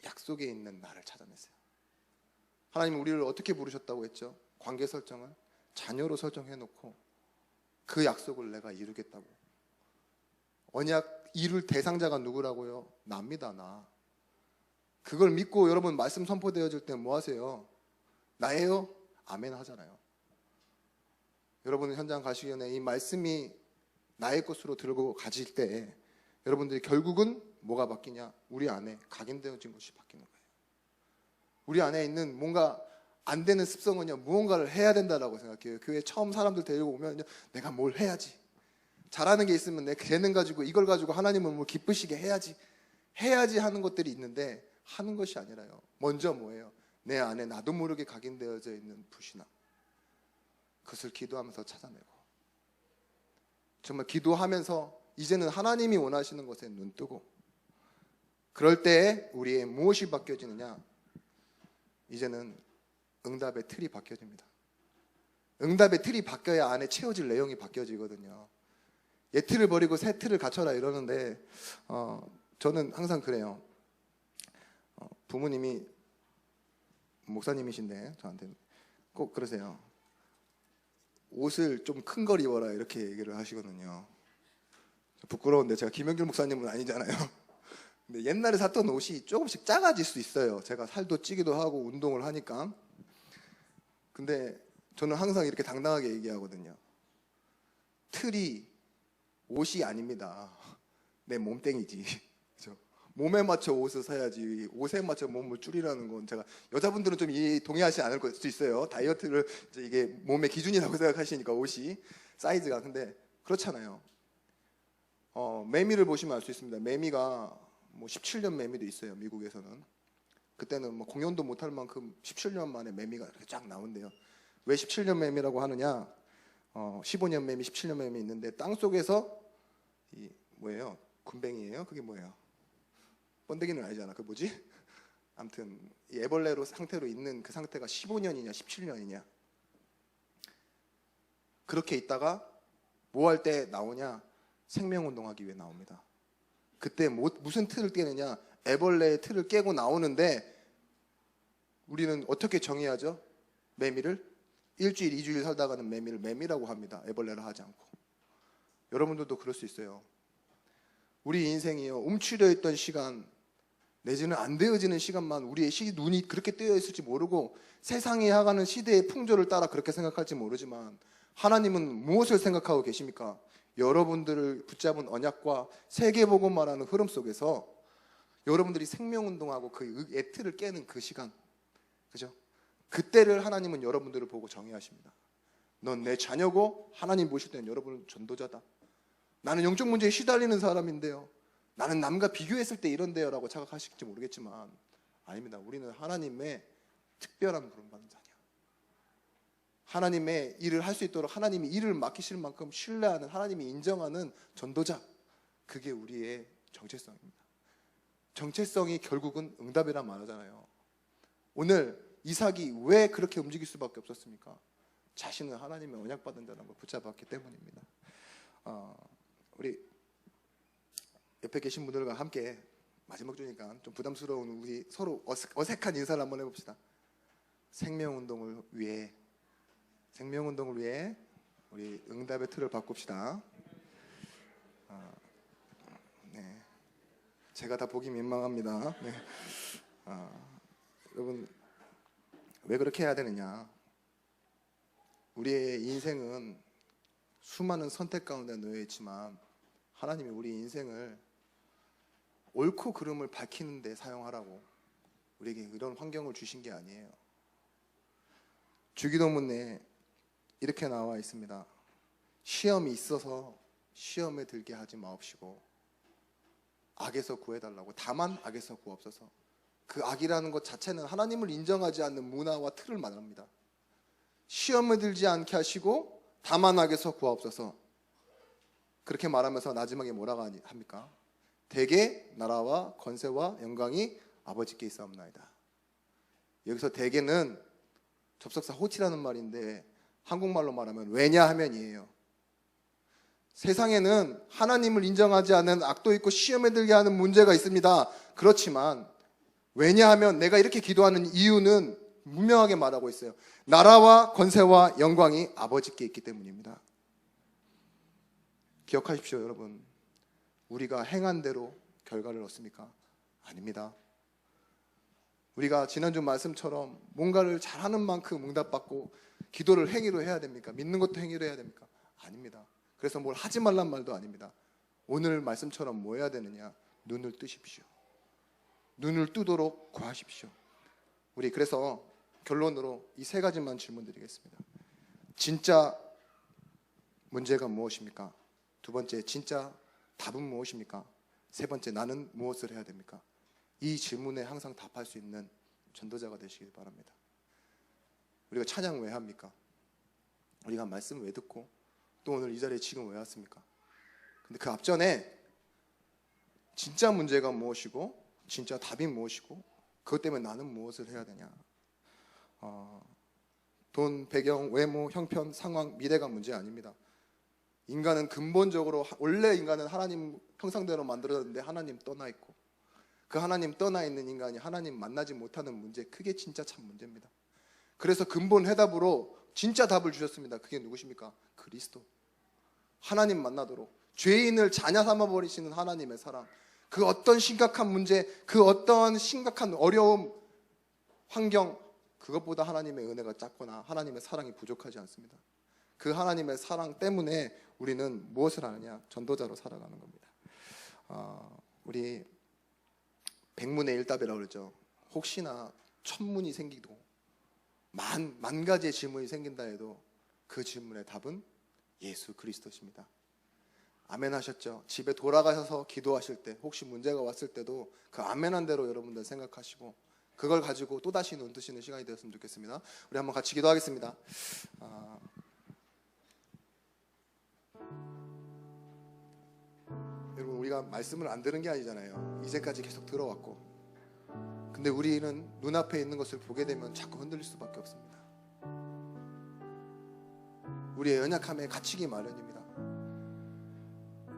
약속에 있는 나를 찾아냈어요. 하나님은 우리를 어떻게 부르셨다고 했죠? 관계 설정을 자녀로 설정해놓고 그 약속을 내가 이루겠다고. 언약 이룰 대상자가 누구라고요? 나입니다. 나. 그걸 믿고 여러분 말씀 선포되어질 때 뭐 하세요? 나예요? 아멘 하잖아요. 여러분 현장 가시기 전에 이 말씀이 나의 것으로 들고 가실 때 여러분들이 결국은 뭐가 바뀌냐? 우리 안에 각인되어진 것이 바뀌는 거예요. 우리 안에 있는 뭔가 안 되는 습성은요, 무언가를 해야 된다라고 생각해요. 교회 처음 사람들 데리고 오면 내가 뭘 해야지. 잘하는 게 있으면 내 재능 가지고 이걸 가지고 하나님을 뭐 기쁘시게 해야지 하는 것들이 있는데 하는 것이 아니라요. 먼저 뭐예요? 내 안에 나도 모르게 각인되어져 있는 불신앙. 그것을 기도하면서 찾아내고 정말 기도하면서 이제는 하나님이 원하시는 것에 눈 뜨고 그럴 때 우리의 무엇이 바뀌어지느냐? 이제는 응답의 틀이 바뀌어집니다. 응답의 틀이 바뀌어야 안에 채워질 내용이 바뀌어지거든요. 옛 틀을 버리고 새 틀을 갖춰라 이러는데 저는 항상 그래요. 부모님이 목사님이신데 저한테 꼭 그러세요. 옷을 좀 큰 걸 입어라 이렇게 얘기를 하시거든요. 부끄러운데 제가 김영길 목사님은 아니잖아요. 근데 옛날에 샀던 옷이 조금씩 작아질 수 있어요. 제가 살도 찌기도 하고 운동을 하니까. 근데 저는 항상 이렇게 당당하게 얘기하거든요. 틀이 옷이 아닙니다. 내 몸땡이지. 그렇죠? 몸에 맞춰 옷을 사야지 옷에 맞춰 몸을 줄이라는 건 제가 여자분들은 좀 동의하지 않을 수 있어요. 다이어트를 이게 몸의 기준이라고 생각하시니까 옷이 사이즈가. 근데 그렇잖아요. 매미를 보시면 알 수 있습니다. 매미가 뭐 17년 매미도 있어요. 미국에서는. 그때는 뭐 공연도 못할 만큼 17년 만에 매미가 이렇게 쫙 나온대요. 왜 17년 매미라고 하느냐? 15년 매미, 17년 매미 있는데 땅 속에서 이 뭐예요? 군뱅이에요? 그게 뭐예요? 번데기는 아니잖아. 그 뭐지? 아무튼 이 애벌레로 상태로 있는 그 상태가 15년이냐 17년이냐 그렇게 있다가 뭐 할 때 나오냐? 생명운동하기 위해 나옵니다. 그때 무슨 틀을 깨느냐? 애벌레의 틀을 깨고 나오는데 우리는 어떻게 정의하죠? 매미를? 일주일, 2주일 살다가는 매미를 매미라고 합니다. 애벌레를 하지 않고. 여러분들도 그럴 수 있어요. 우리 인생이요, 움츠려 있던 시간 내지는 안 되어지는 시간만 우리의 눈이 그렇게 뜨여 있을지 모르고 세상이 향하는 시대의 풍조를 따라 그렇게 생각할지 모르지만 하나님은 무엇을 생각하고 계십니까? 여러분들을 붙잡은 언약과 세계복음화라는 흐름 속에서 여러분들이 생명운동하고 그 애틀을 깨는 그 시간, 그죠? 그때를 하나님은 여러분들을 보고 정의하십니다. 넌 내 자녀고 하나님 보실 때는 여러분은 전도자다. 나는 영적 문제에 시달리는 사람인데요, 나는 남과 비교했을 때 이런데요 라고 생각하실지 모르겠지만 아닙니다. 우리는 하나님의 특별한 부름받은 자냐, 하나님의 일을 할 수 있도록 하나님이 일을 맡기실 만큼 신뢰하는, 하나님이 인정하는 전도자, 그게 우리의 정체성입니다. 정체성이 결국은 응답이란 말하잖아요. 오늘 이삭이 왜 그렇게 움직일 수밖에 없었습니까? 자신은 하나님의 언약받은 자라는 걸 붙잡았기 때문입니다. 우리 옆에 계신 분들과 함께 마지막 주니까 좀 부담스러운 우리 서로 어색한 인사를 한번 해봅시다. 생명운동을 위해 우리 응답의 틀을 바꿉시다. 네. 제가 다 보기 민망합니다. 네. 여러분, 왜 그렇게 해야 되느냐? 우리의 인생은 수많은 선택 가운데 놓여 있지만 하나님이 우리 인생을 옳고 그름을 밝히는 데 사용하라고 우리에게 이런 환경을 주신 게 아니에요. 주기도문에 이렇게 나와 있습니다. 시험이 있어서 시험에 들게 하지 마옵시고 악에서 구해달라고. 다만 악에서 구하옵소서. 그 악이라는 것 자체는 하나님을 인정하지 않는 문화와 틀을 말합니다. 시험에 들지 않게 하시고 다만 악에서 구하옵소서. 그렇게 말하면서 마지막에 뭐라고 합니까? 대개 나라와 권세와 영광이 아버지께 있사옵나이다. 여기서 대개는 접속사 호치라는 말인데 한국말로 말하면 왜냐하면이에요. 세상에는 하나님을 인정하지 않는 악도 있고 시험에 들게 하는 문제가 있습니다. 그렇지만 왜냐하면 내가 이렇게 기도하는 이유는 분명하게 말하고 있어요. 나라와 권세와 영광이 아버지께 있기 때문입니다. 기억하십시오, 여러분. 우리가 행한 대로 결과를 얻습니까? 아닙니다. 우리가 지난주 말씀처럼 뭔가를 잘하는 만큼 응답받고 기도를 행위로 해야 됩니까? 믿는 것도 행위로 해야 됩니까? 아닙니다. 그래서 뭘 하지 말란 말도 아닙니다. 오늘 말씀처럼 뭐 해야 되느냐? 눈을 뜨십시오. 눈을 뜨도록 구하십시오. 우리 그래서 결론으로 이 세 가지만 질문드리겠습니다. 진짜 문제가 무엇입니까? 두 번째, 진짜 답은 무엇입니까? 세 번째, 나는 무엇을 해야 됩니까? 이 질문에 항상 답할 수 있는 전도자가 되시길 바랍니다. 우리가 찬양 왜 합니까? 우리가 말씀 왜 듣고 또 오늘 이 자리에 지금 왜 왔습니까? 근데 그 앞전에 진짜 문제가 무엇이고 진짜 답이 무엇이고 그것 때문에 나는 무엇을 해야 되냐? 돈, 배경, 외모, 형편, 상황, 미래가 문제 아닙니다. 인간은 근본적으로 원래 인간은 하나님 형상대로 만들어졌는데 하나님 떠나 있고 그 하나님 떠나 있는 인간이 하나님 만나지 못하는 문제, 그게 진짜 참 문제입니다. 그래서 근본 해답으로 진짜 답을 주셨습니다. 그게 누구십니까? 그리스도. 하나님 만나도록 죄인을 자녀 삼아버리시는 하나님의 사랑, 그 어떤 심각한 문제, 그 어떤 심각한 어려움, 환경, 그것보다 하나님의 은혜가 작거나 하나님의 사랑이 부족하지 않습니다. 그 하나님의 사랑 때문에 우리는 무엇을 하느냐? 전도자로 살아가는 겁니다. 우리 백문의 일답이라고 그러죠. 혹시나 천문이 생기고 만 가지의 질문이 생긴다 해도 그 질문의 답은 예수 그리스도십니다. 아멘 하셨죠? 집에 돌아가셔서 기도하실 때 혹시 문제가 왔을 때도 그 아멘한 대로 여러분들 생각하시고 그걸 가지고 또다시 눈 뜨시는 시간이 되었으면 좋겠습니다. 우리 한번 같이 기도하겠습니다. 여러분, 우리가 말씀을 안 들은 게 아니잖아요. 이제까지 계속 들어왔고, 근데 우리는 눈앞에 있는 것을 보게 되면 자꾸 흔들릴 수밖에 없습니다. 우리의 연약함에 갇히기 마련입니다.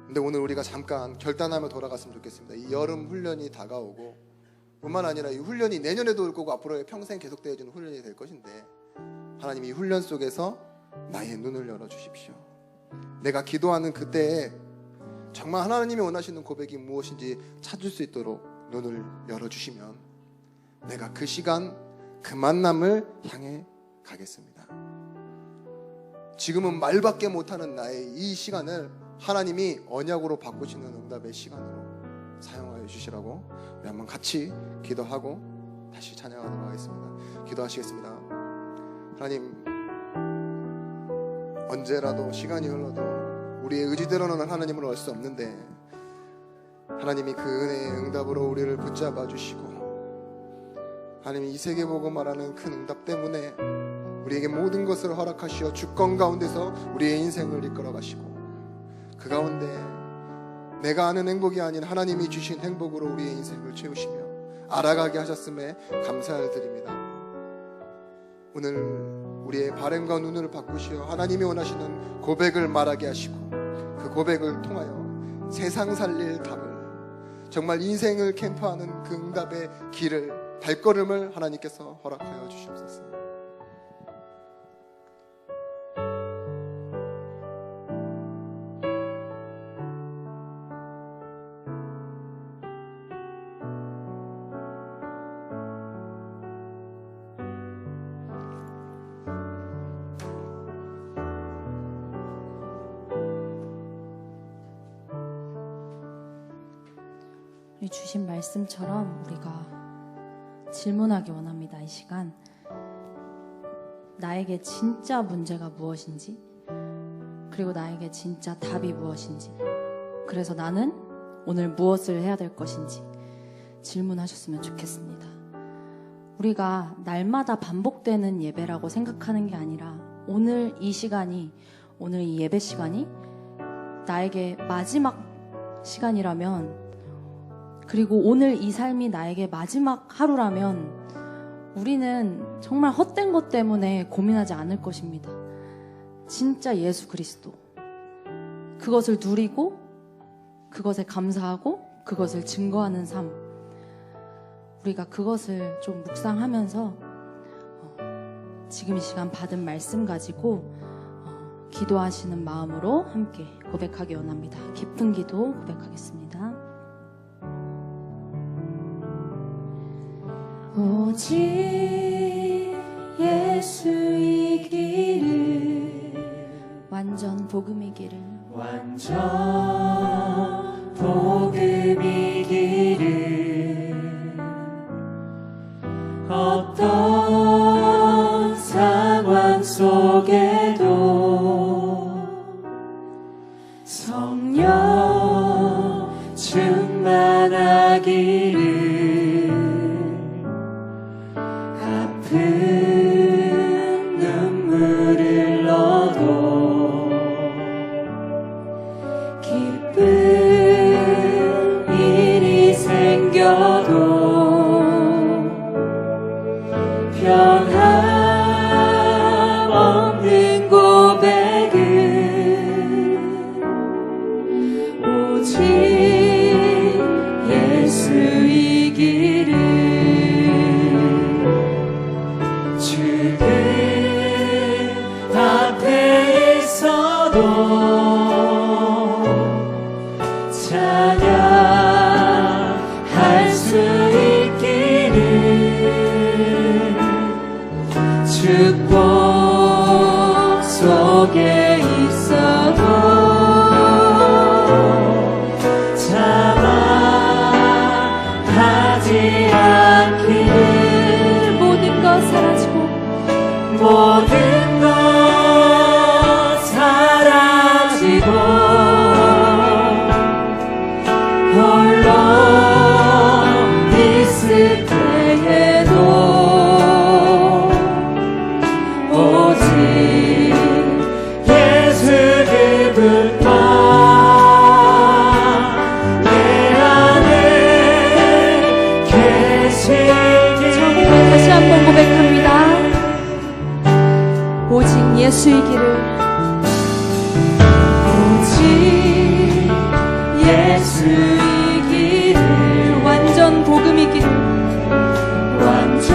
근데 오늘 우리가 잠깐 결단하며 돌아갔으면 좋겠습니다. 이 여름 훈련이 다가오고, 뿐만 아니라 이 훈련이 내년에도 올 거고 앞으로 평생 계속되어지는 훈련이 될 것인데, 하나님 이 훈련 속에서 나의 눈을 열어주십시오. 내가 기도하는 그때에 정말 하나님이 원하시는 고백이 무엇인지 찾을 수 있도록 눈을 열어주시면 내가 그 시간 그 만남을 향해 가겠습니다. 지금은 말밖에 못하는 나의 이 시간을 하나님이 언약으로 바꾸시는 응답의 시간으로 사용하여 주시라고 우리 한번 같이 기도하고 다시 찬양하도록 하겠습니다. 기도하시겠습니다. 하나님, 언제라도 시간이 흘러도 우리의 의지대로는 하나님을 알 수 없는데, 하나님이 그 은혜의 응답으로 우리를 붙잡아 주시고, 하나님이 이 세계보고 말하는 큰 응답 때문에 우리에게 모든 것을 허락하시어 주권 가운데서 우리의 인생을 이끌어 가시고, 그 가운데 내가 아는 행복이 아닌 하나님이 주신 행복으로 우리의 인생을 채우시며 알아가게 하셨음에 감사를 드립니다. 오늘 우리의 바램과 눈을 바꾸시어 하나님이 원하시는 고백을 말하게 하시고, 그 고백을 통하여 세상 살릴 답을, 정말 인생을 캠프하는 그 응답의 길을, 발걸음을 하나님께서 허락하여 주시옵소서. 주신 말씀처럼 우리가 질문하기 원합니다. 이 시간 나에게 진짜 문제가 무엇인지, 그리고 나에게 진짜 답이 무엇인지, 그래서 나는 오늘 무엇을 해야 될 것인지 질문하셨으면 좋겠습니다. 우리가 날마다 반복되는 예배라고 생각하는 게 아니라, 오늘 이 시간이, 오늘 이 예배 시간이 나에게 마지막 시간이라면, 그리고 오늘 이 삶이 나에게 마지막 하루라면 우리는 정말 헛된 것 때문에 고민하지 않을 것입니다. 진짜 예수 그리스도, 그것을 누리고 그것에 감사하고 그것을 증거하는 삶, 우리가 그것을 좀 묵상하면서 지금 이 시간 받은 말씀 가지고 기도하시는 마음으로 함께 고백하기 원합니다. 깊은 기도 고백하겠습니다. 오직 예수의 길을, 완전 복음의 길을, 완전 복음의 길을, 어떤 상황 속에도 성령 충만하기를, 눈물을 넣어도 기쁜 일이 생겨도 변함 없는 고백은 오직 예수의 길을, 앞에 있어도 찬양할 수 있기를, 축복 속에 있어도 자만하지 않기를, 모든 것 사라지고 모든 홀로 있을 때에도 예수이기를. 오직 예수이기를. 완전 복음이기를. 완전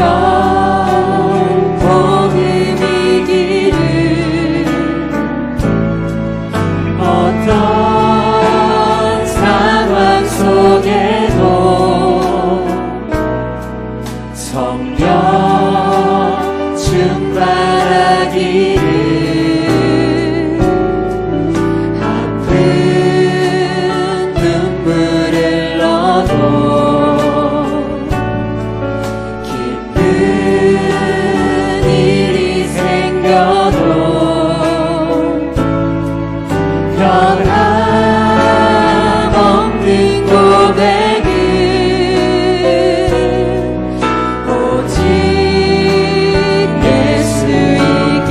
복음이기를. 어떤 상황 속에도 성령 충만하기를. 아픈 눈물을 흘러도 기쁜 일이 생겨도 변함없는 고백은 오직 예수이기를.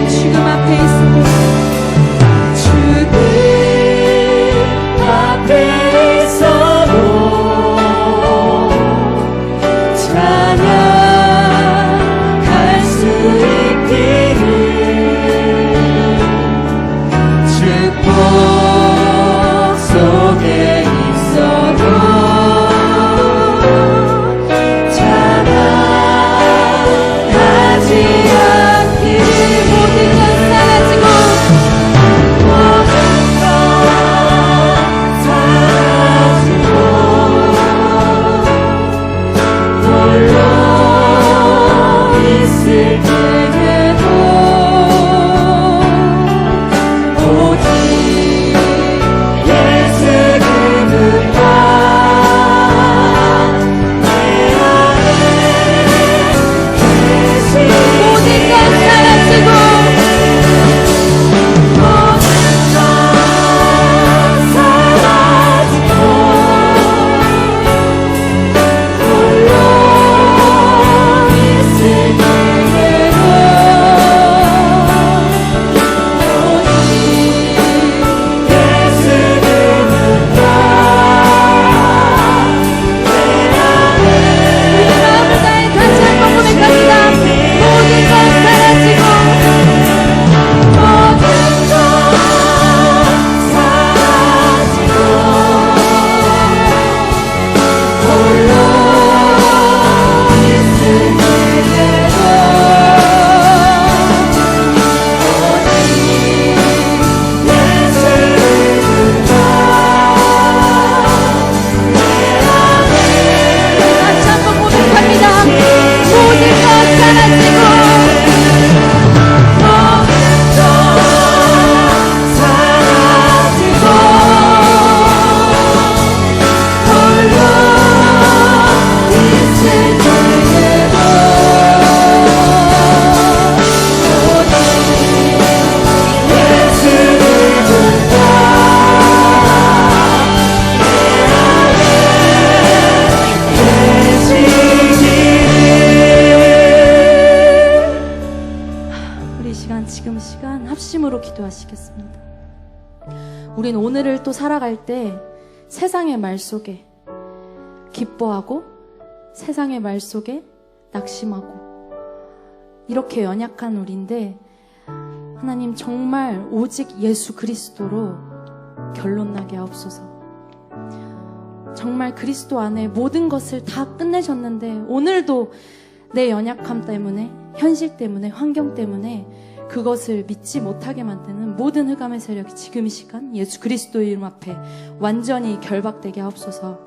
지금 앞에 있습니다. 주님 앞에 있어도 찬양할 수 있기를. 축복 속에 있어도 찬양하지 않기를. 모든 것 사라지고 모든 것 사라지고 홀로 있을 때에도 오직 예수 그분만 내 안에 계시니. 모든 것 사라지고 모든 것 사라지고 홀로 있을 때에도 오직 예수 그분만 내 안에 마음을 다해 다시 한번 고백합니다. 모든 것 사라지고 모든 것 사라지고 홀로 있을 때에도 오직 예수 그분만 내 안에 다시 한번 고백합니다. 모든 것 사라지고 모든 것 사라지고 홀로 있을 때에도 오직 예수 그분만 내 안에 계시기를. 우리 지금 시간 합심으로 기도하시겠습니다. 우린 오늘을 또 살아갈 때 세상의 말 속에 기뻐하고 세상의 말 속에 낙심하고 이렇게 연약한 우리인데 하나님 정말 오직 예수 그리스도로 결론나게 하옵소서. 정말 그리스도 안에 모든 것을 다 끝내셨는데 오늘도 내 연약함 때문에 현실 때문에 환경 때문에 그것을 믿지 못하게 만드는 모든 흑암의 세력이 지금 이 시간 예수 그리스도의 이름 앞에 완전히 결박되게 하옵소서.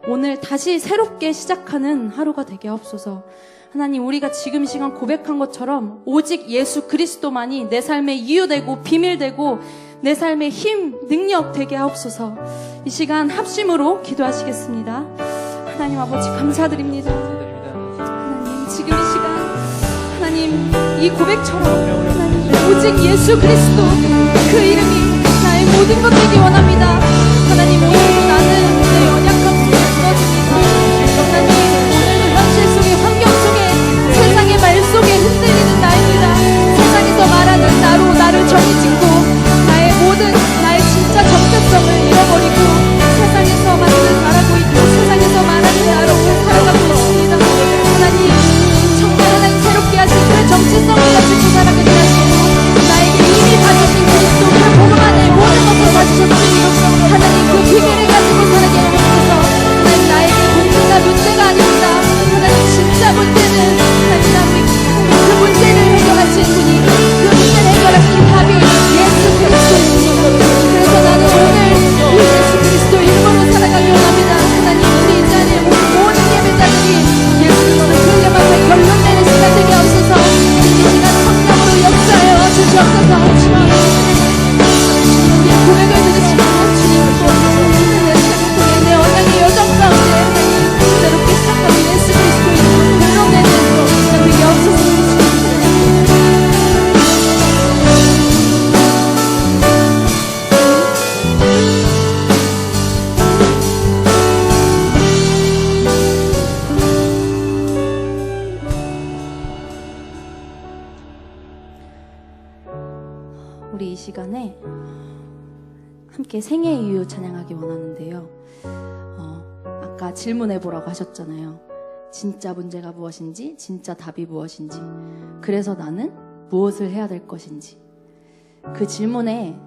오늘 다시 새롭게 시작하는 하루가 되게 하옵소서. 하나님, 우리가 지금 이 시간 고백한 것처럼 오직 예수 그리스도만이 내 삶의 이유되고 비밀되고 내 삶의 힘, 능력 되게 하옵소서. 이 시간 합심으로 기도하시겠습니다. 하나님 아버지 감사드립니다. 하나님 지금 이 시간 하나님 이 고백처럼 하나님 오직 예수 그리스도 그 이름이 나의 모든 것 되기 원합니다. 하나님 오늘도 나는 내 연약함 속에 쓰러집니다. 하나님 오늘도 현실 속에 환경 속에 세상의 말 속에 흔들리는 나입니다. 세상에서 말하는 나로 나를 정의짓고 나의 모든 나의 진짜 정체성을 잃어버리고 세상에서 말하고 있고 세상에서 말하는 나로 살아가고 있습니다. 하나님 정말 하나님 새롭게 하시고 정체성을 가지고 살아가게 하시고 시간에 함께 생애 이유 찬양하기 원하는데요. 아까 질문해 보라고 하셨잖아요. 진짜 문제가 무엇인지, 진짜 답이 무엇인지, 그래서 나는 무엇을 해야 될 것인지, 그 질문에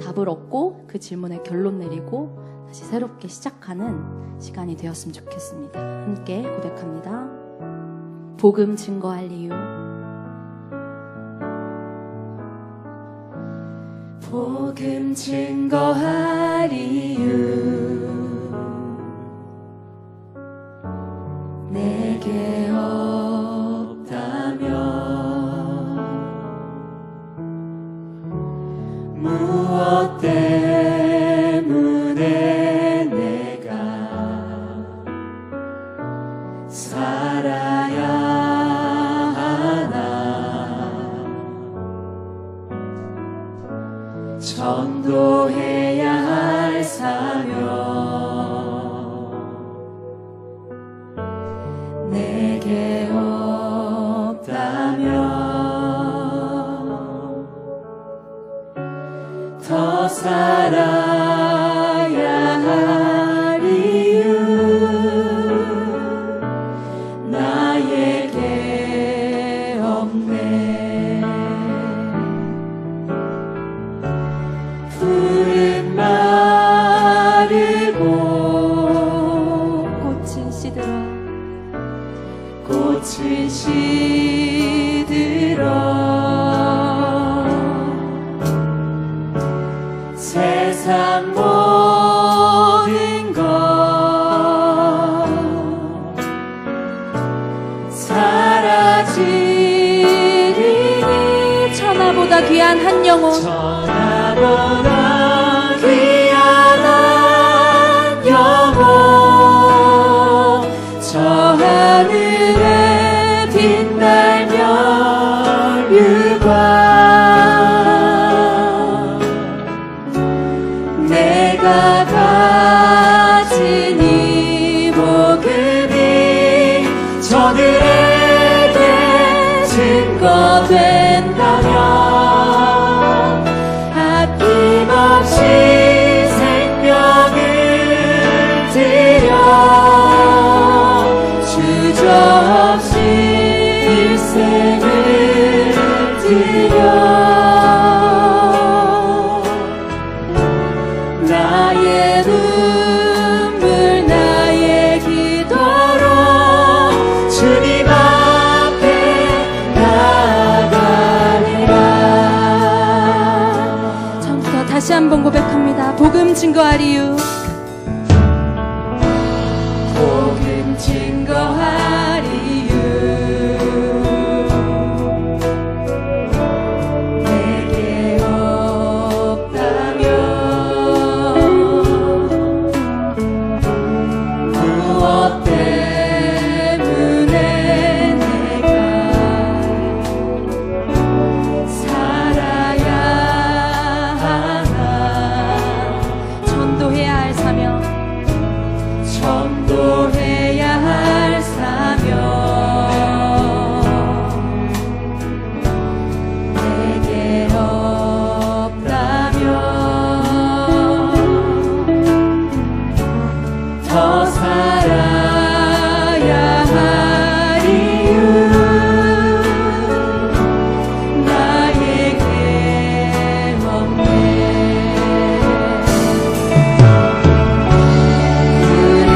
답을 얻고 그 질문에 결론 내리고 다시 새롭게 시작하는 시간이 되었으면 좋겠습니다. 함께 고백합니다. 복음 증거할 이유. 복음 증거할 이유 내게 없다면 무엇 때문에 내가 살아야 하나 전도해야 할 사명 내게 없다면 더 살아야 할 이유 나에게 없네. 푸른 마르고 꽃은 시들어 꽃이 시들어 세상 모든 것 사라지리니 천하보다 귀한 한 영혼 천하보다 귀한 한 영혼 저 하늘에 빛날며 율과 내가 가진 이 복음이 저들에게 증거된다면 아낌없이 생명을 드려 주저없이 일생을 드려 나의 눈물 나의 기도로 주님 앞에 나아가리라. 처음부터 다시 한번 고백합니다. 복음 증거할 이유. 복음 증거할 이유 내게 없다면 무엇 때문에 내가 살아야 하나 전도해야 할 사명 전도해야 할 사명 내게 없다면 더 살아야 할 이유 나에게 없네. 푸른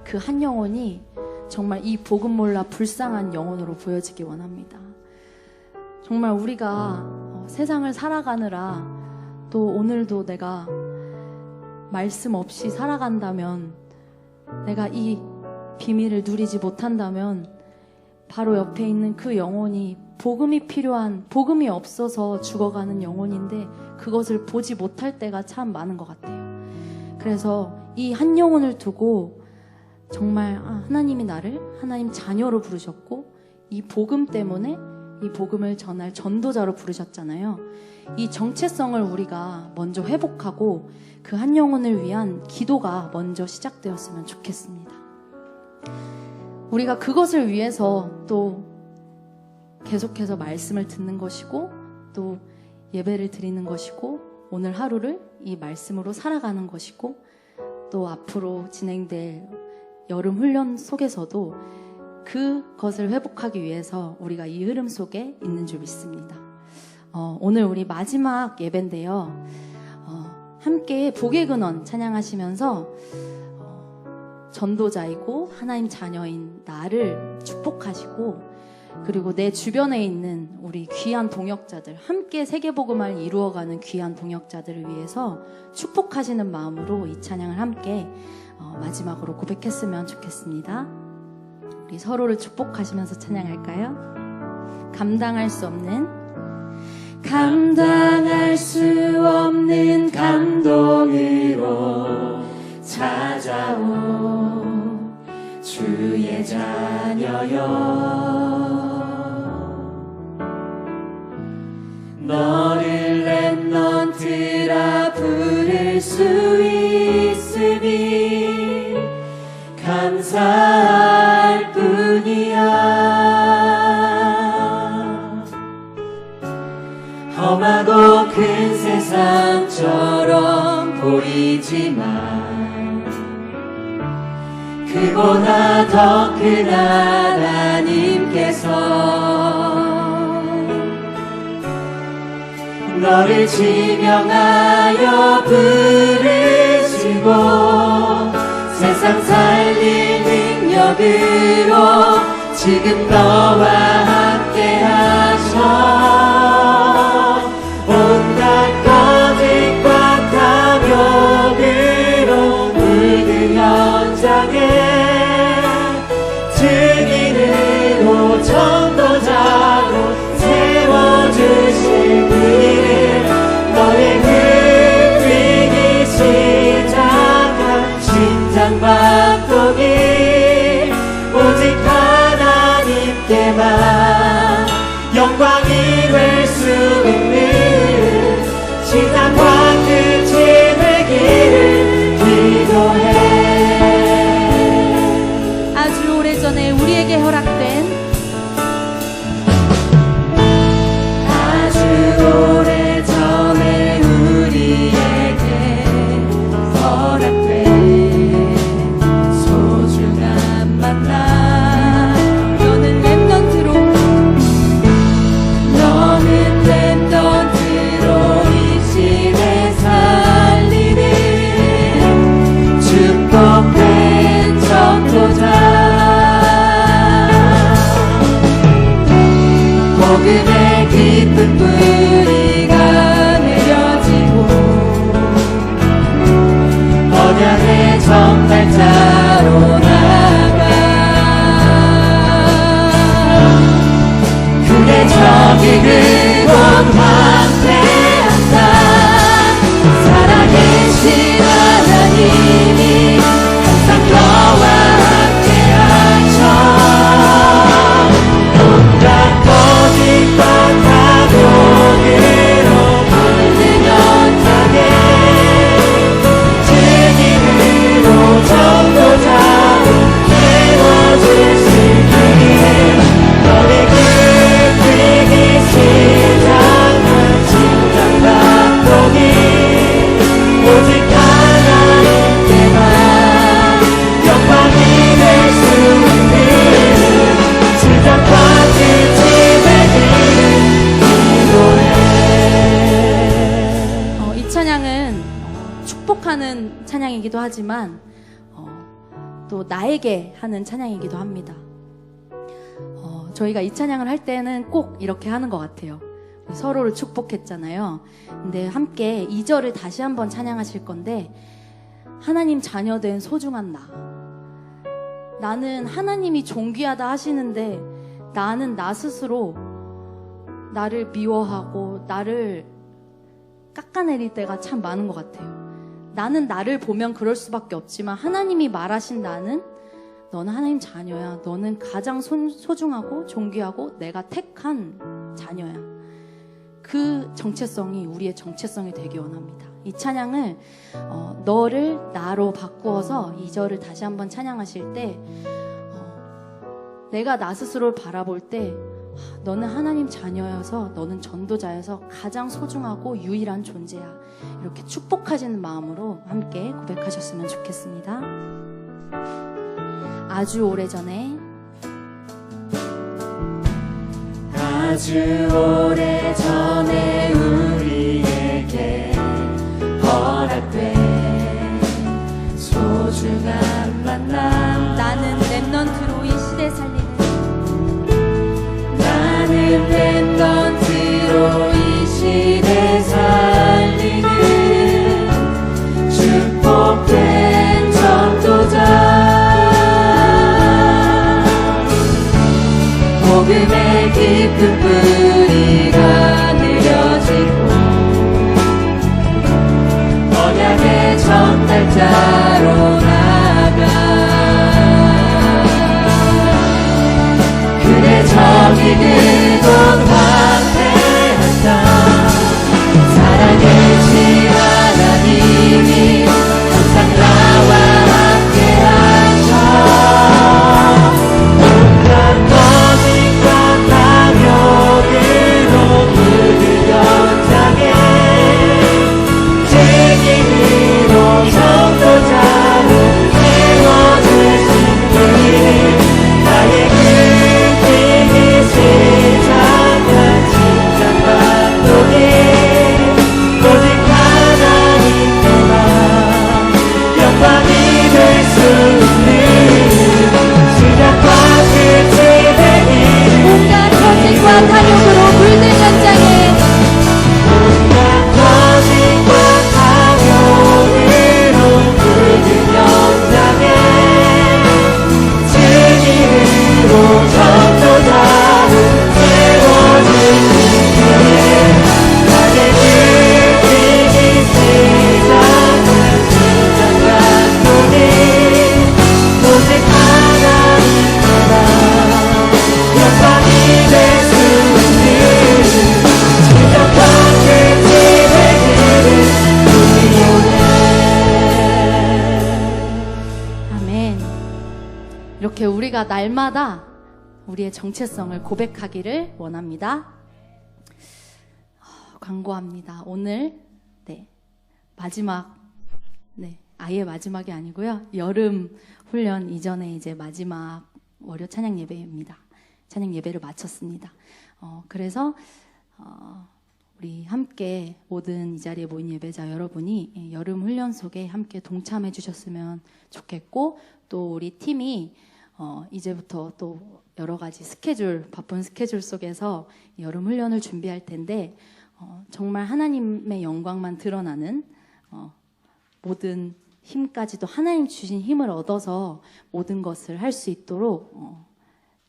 그 한 영혼이 정말 이 복음 몰라 불쌍한 영혼으로 보여지기 원합니다. 정말 우리가 세상을 살아가느라 또 오늘도 내가 말씀 없이 살아간다면, 내가 이 비밀을 누리지 못한다면 바로 옆에 있는 그 영혼이 복음이 필요한, 복음이 없어서 죽어가는 영혼인데 그것을 보지 못할 때가 참 많은 것 같아요. 그래서 이 한 영혼을 두고 정말 하나님이 나를 하나님 자녀로 부르셨고 이 복음 때문에 이 복음을 전할 전도자로 부르셨잖아요. 이 정체성을 우리가 먼저 회복하고 그 한 영혼을 위한 기도가 먼저 시작되었으면 좋겠습니다. 우리가 그것을 위해서 또 계속해서 말씀을 듣는 것이고 또 예배를 드리는 것이고 오늘 하루를 이 말씀으로 살아가는 것이고 또 앞으로 진행될 여름 훈련 속에서도 그것을 회복하기 위해서 우리가 이 흐름 속에 있는 줄 믿습니다. 오늘 우리 마지막 예배인데요. 함께 복의 근원 찬양하시면서 전도자이고 하나님 자녀인 나를 축복하시고 그리고 내 주변에 있는 우리 귀한 동역자들, 함께 세계복음을 이루어가는 귀한 동역자들을 위해서 축복하시는 마음으로 이 찬양을 함께 마지막으로 고백했으면 좋겠습니다. 우리 서로를 축복하시면서 찬양할까요? 감당할 수 없는 감동으로 찾아온 주의 자녀여, 너를 렘넌트라 부를 수 있으니 감사할 뿐이야. 험하고 큰 세상처럼 보이지만 그보다 더 큰 하나님께서 너를 지명하여 부르시고 세상 살릴 능력으로 지금 너와 함께 하셔. 온갖 거짓과 탐욕으로 물든 현장에 증인으로 전도자로 세워주실 그이를 너의 그 뛰기 시작한 심장박동이 오직 하나님께만 영광이 될 수 있는 시작과 끝이 되기를 기도해. 아주 오래전에 우리에게 허락된 오래전에 우리에게 허락된 소중한 만남, 너는 렘넌트로 이 시대 살리는 축복된 전도자. 복음의 깊은 뿌리가 내려지고 언약의 정발자로 나가 그의 정의를 원망대한다. 살아계신 하나님이 항상 너와 함께하셔. 온갖 거짓과 탐욕으로 물든 현장에 증인으로 전도자로 세워주실 그이를 너의 그 뛰기 시작한 심장박동이 오직 하나님께만 영광이 될 수 있는 시작과 끝이 되기를 기도해. 이 찬양은 축복하는 찬양이기도 하지만 또 또 나에게 하는 찬양이기도 합니다. 저희가 이 찬양을 할 때는 꼭 이렇게 하는 것 같아요. 서로를 축복했잖아요. 근데 함께 2절을 다시 한번 찬양하실 건데, 하나님 자녀된 소중한 나는 하나님이 존귀하다 하시는데 나는 나 스스로 나를 미워하고 나를 깎아내릴 때가 참 많은 것 같아요. 나는 나를 보면 그럴 수밖에 없지만 하나님이 말하신 너는 하나님 자녀야. 너는 가장 소중하고 존귀하고 내가 택한 자녀야. 그 정체성이 우리의 정체성이 되기 원합니다. 이 찬양을 너를 나로 바꾸어서 2절을 다시 한번 찬양하실 때 내가 나 스스로를 바라볼 때 너는 하나님 자녀여서 너는 전도자여서 가장 소중하고 유일한 존재야. 이렇게 축복하시는 마음으로 함께 고백하셨으면 좋겠습니다. 아주 오래전에 우리에게 허락된 소중한 만남, 나는 랩넌트로 이 시대 살리는 나는 랩넌트로 이 시대 살리는 축복된 전도자, 복음의 깊은 뿌리가 느려지고 언약의 전달자로 나가. 그대 저기 그곳 환대한다. 살아계신 하나님이 항상 나와 함께하셔. 온갖 거짓과 탐욕으로 물든 현장에 증인으로 전도자로 세워주신 일, 나의 그 시작한 진짜 감동이 오직 하나님께만 영광이 될 수 있는 시작과 끝이 되니 온갖 거짓과 탐욕으로 물든 현장에 온갖 거짓과 탐욕으로 물든 현장에 증인으로 전도자로 세워주신 길, 나의 느끼기 시작한 진짜 감동이 오직 하나님께만 영광이 될 수 있는 시작과 끝이 되기를 우리의. 아멘. 이렇게 우리가 날마다 우리의 정체성을 고백하기를 원합니다. 광고합니다. 오늘 마지막, 아예 마지막이 아니고요. 여름 훈련 이전에 이제 마지막 월요 찬양 예배입니다. 찬양 예배를 마쳤습니다. 그래서 우리 함께 모든 이 자리에 모인 예배자 여러분이 여름 훈련 속에 함께 동참해 주셨으면 좋겠고, 또 우리 팀이 이제부터 또 여러 가지 바쁜 스케줄 속에서 여름 훈련을 준비할 텐데, 정말 하나님의 영광만 드러나는 모든 힘까지도 하나님 주신 힘을 얻어서 모든 것을 할 수 있도록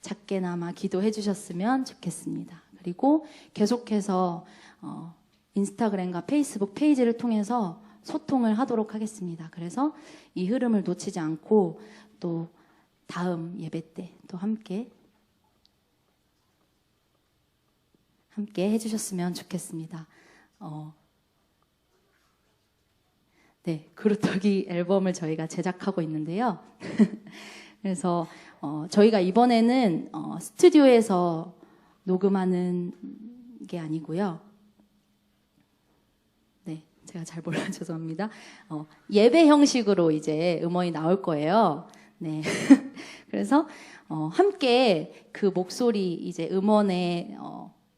작게나마 기도해 주셨으면 좋겠습니다. 그리고 계속해서 인스타그램과 페이스북 페이지를 통해서 소통을 하도록 하겠습니다. 그래서 이 흐름을 놓치지 않고 또 다음 예배 때 또 함께 해주셨으면 좋겠습니다. 그루터기 앨범을 저희가 제작하고 있는데요. 그래서 저희가 이번에는 스튜디오에서 녹음하는 게 아니고요. 제가 잘 몰라 죄송합니다. 예배 형식으로 이제 음원이 나올 거예요. 그래서 함께 그 목소리 이제 음원에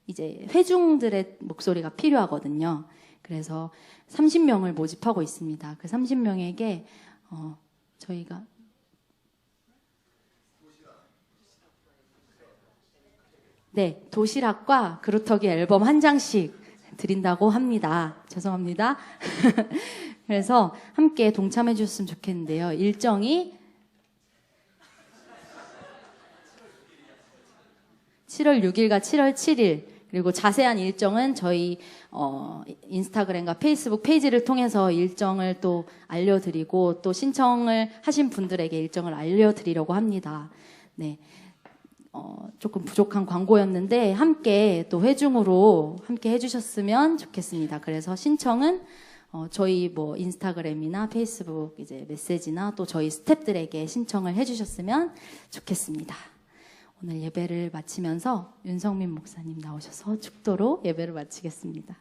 이제 회중들의 목소리가 필요하거든요. 그래서 30명을 모집하고 있습니다. 그 30명에게 저희가 네, 도시락과 그루터기 앨범 한 장씩 드린다고 합니다. 죄송합니다. 그래서 함께 동참해 주셨으면 좋겠는데요. 일정이 7월 6일과 7월 7일, 그리고 자세한 일정은 저희 인스타그램과 페이스북 페이지를 통해서 일정을 또 알려드리고 또 신청을 하신 분들에게 일정을 알려드리려고 합니다. 네, 조금 부족한 광고였는데 함께 또 회중으로 함께 해주셨으면 좋겠습니다. 그래서 신청은 저희 뭐 인스타그램이나 페이스북 이제 메시지나 또 저희 스태프들에게 신청을 해주셨으면 좋겠습니다. 오늘 예배를 마치면서 윤성민 목사님 나오셔서 축도로 예배를 마치겠습니다.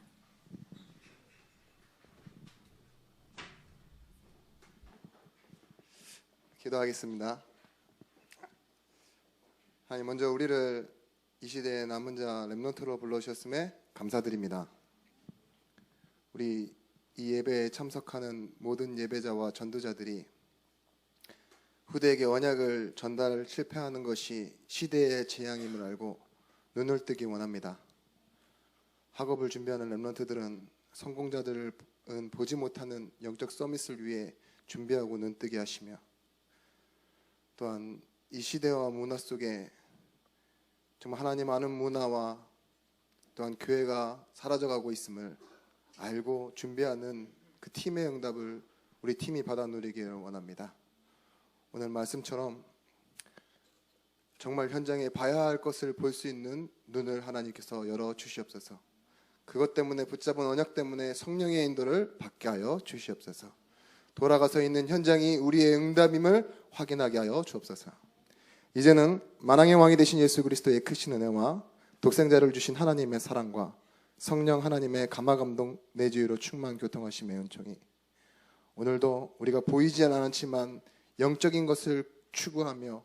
기도하겠습니다. 하나님, 먼저 우리를 이 시대의 남은 자 렘넌트로 불러주셨음에 감사드립니다. 우리 이 예배에 참석하는 모든 예배자와 전도자들이 후대에게 언약을 전달 실패하는 것이 시대의 재앙임을 알고 눈을 뜨기 원합니다. 학업을 준비하는 렘넌트들은 성공자들은 보지 못하는 영적 서밋을 위해 준비하고 눈뜨게 하시며, 또한 이 시대와 문화 속에 정말 하나님 아는 문화와 또한 교회가 사라져가고 있음을 알고 준비하는 그 팀의 응답을 우리 팀이 받아 누리기를 원합니다. 오늘 말씀처럼 정말 현장에 봐야 할 것을 볼 수 있는 눈을 하나님께서 열어 주시옵소서. 그것 때문에 붙잡은 언약 때문에 성령의 인도를 받게 하여 주시옵소서. 돌아가서 있는 현장이 우리의 응답임을 확인하게 하여 주옵소서. 이제는 만왕의 왕이 되신 예수 그리스도의 크신 은혜와 독생자를 주신 하나님의 사랑과 성령 하나님의 감화감동 내주의로 충만 교통하심의 은총이 오늘도 우리가 보이지 않지만 영적인 것을 추구하며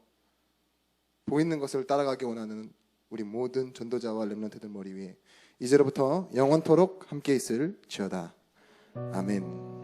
보이는 것을 따라가기 원하는 우리 모든 전도자와 렘넌트들 머리 위에 이제로부터 영원토록 함께 있을지어다. 아멘.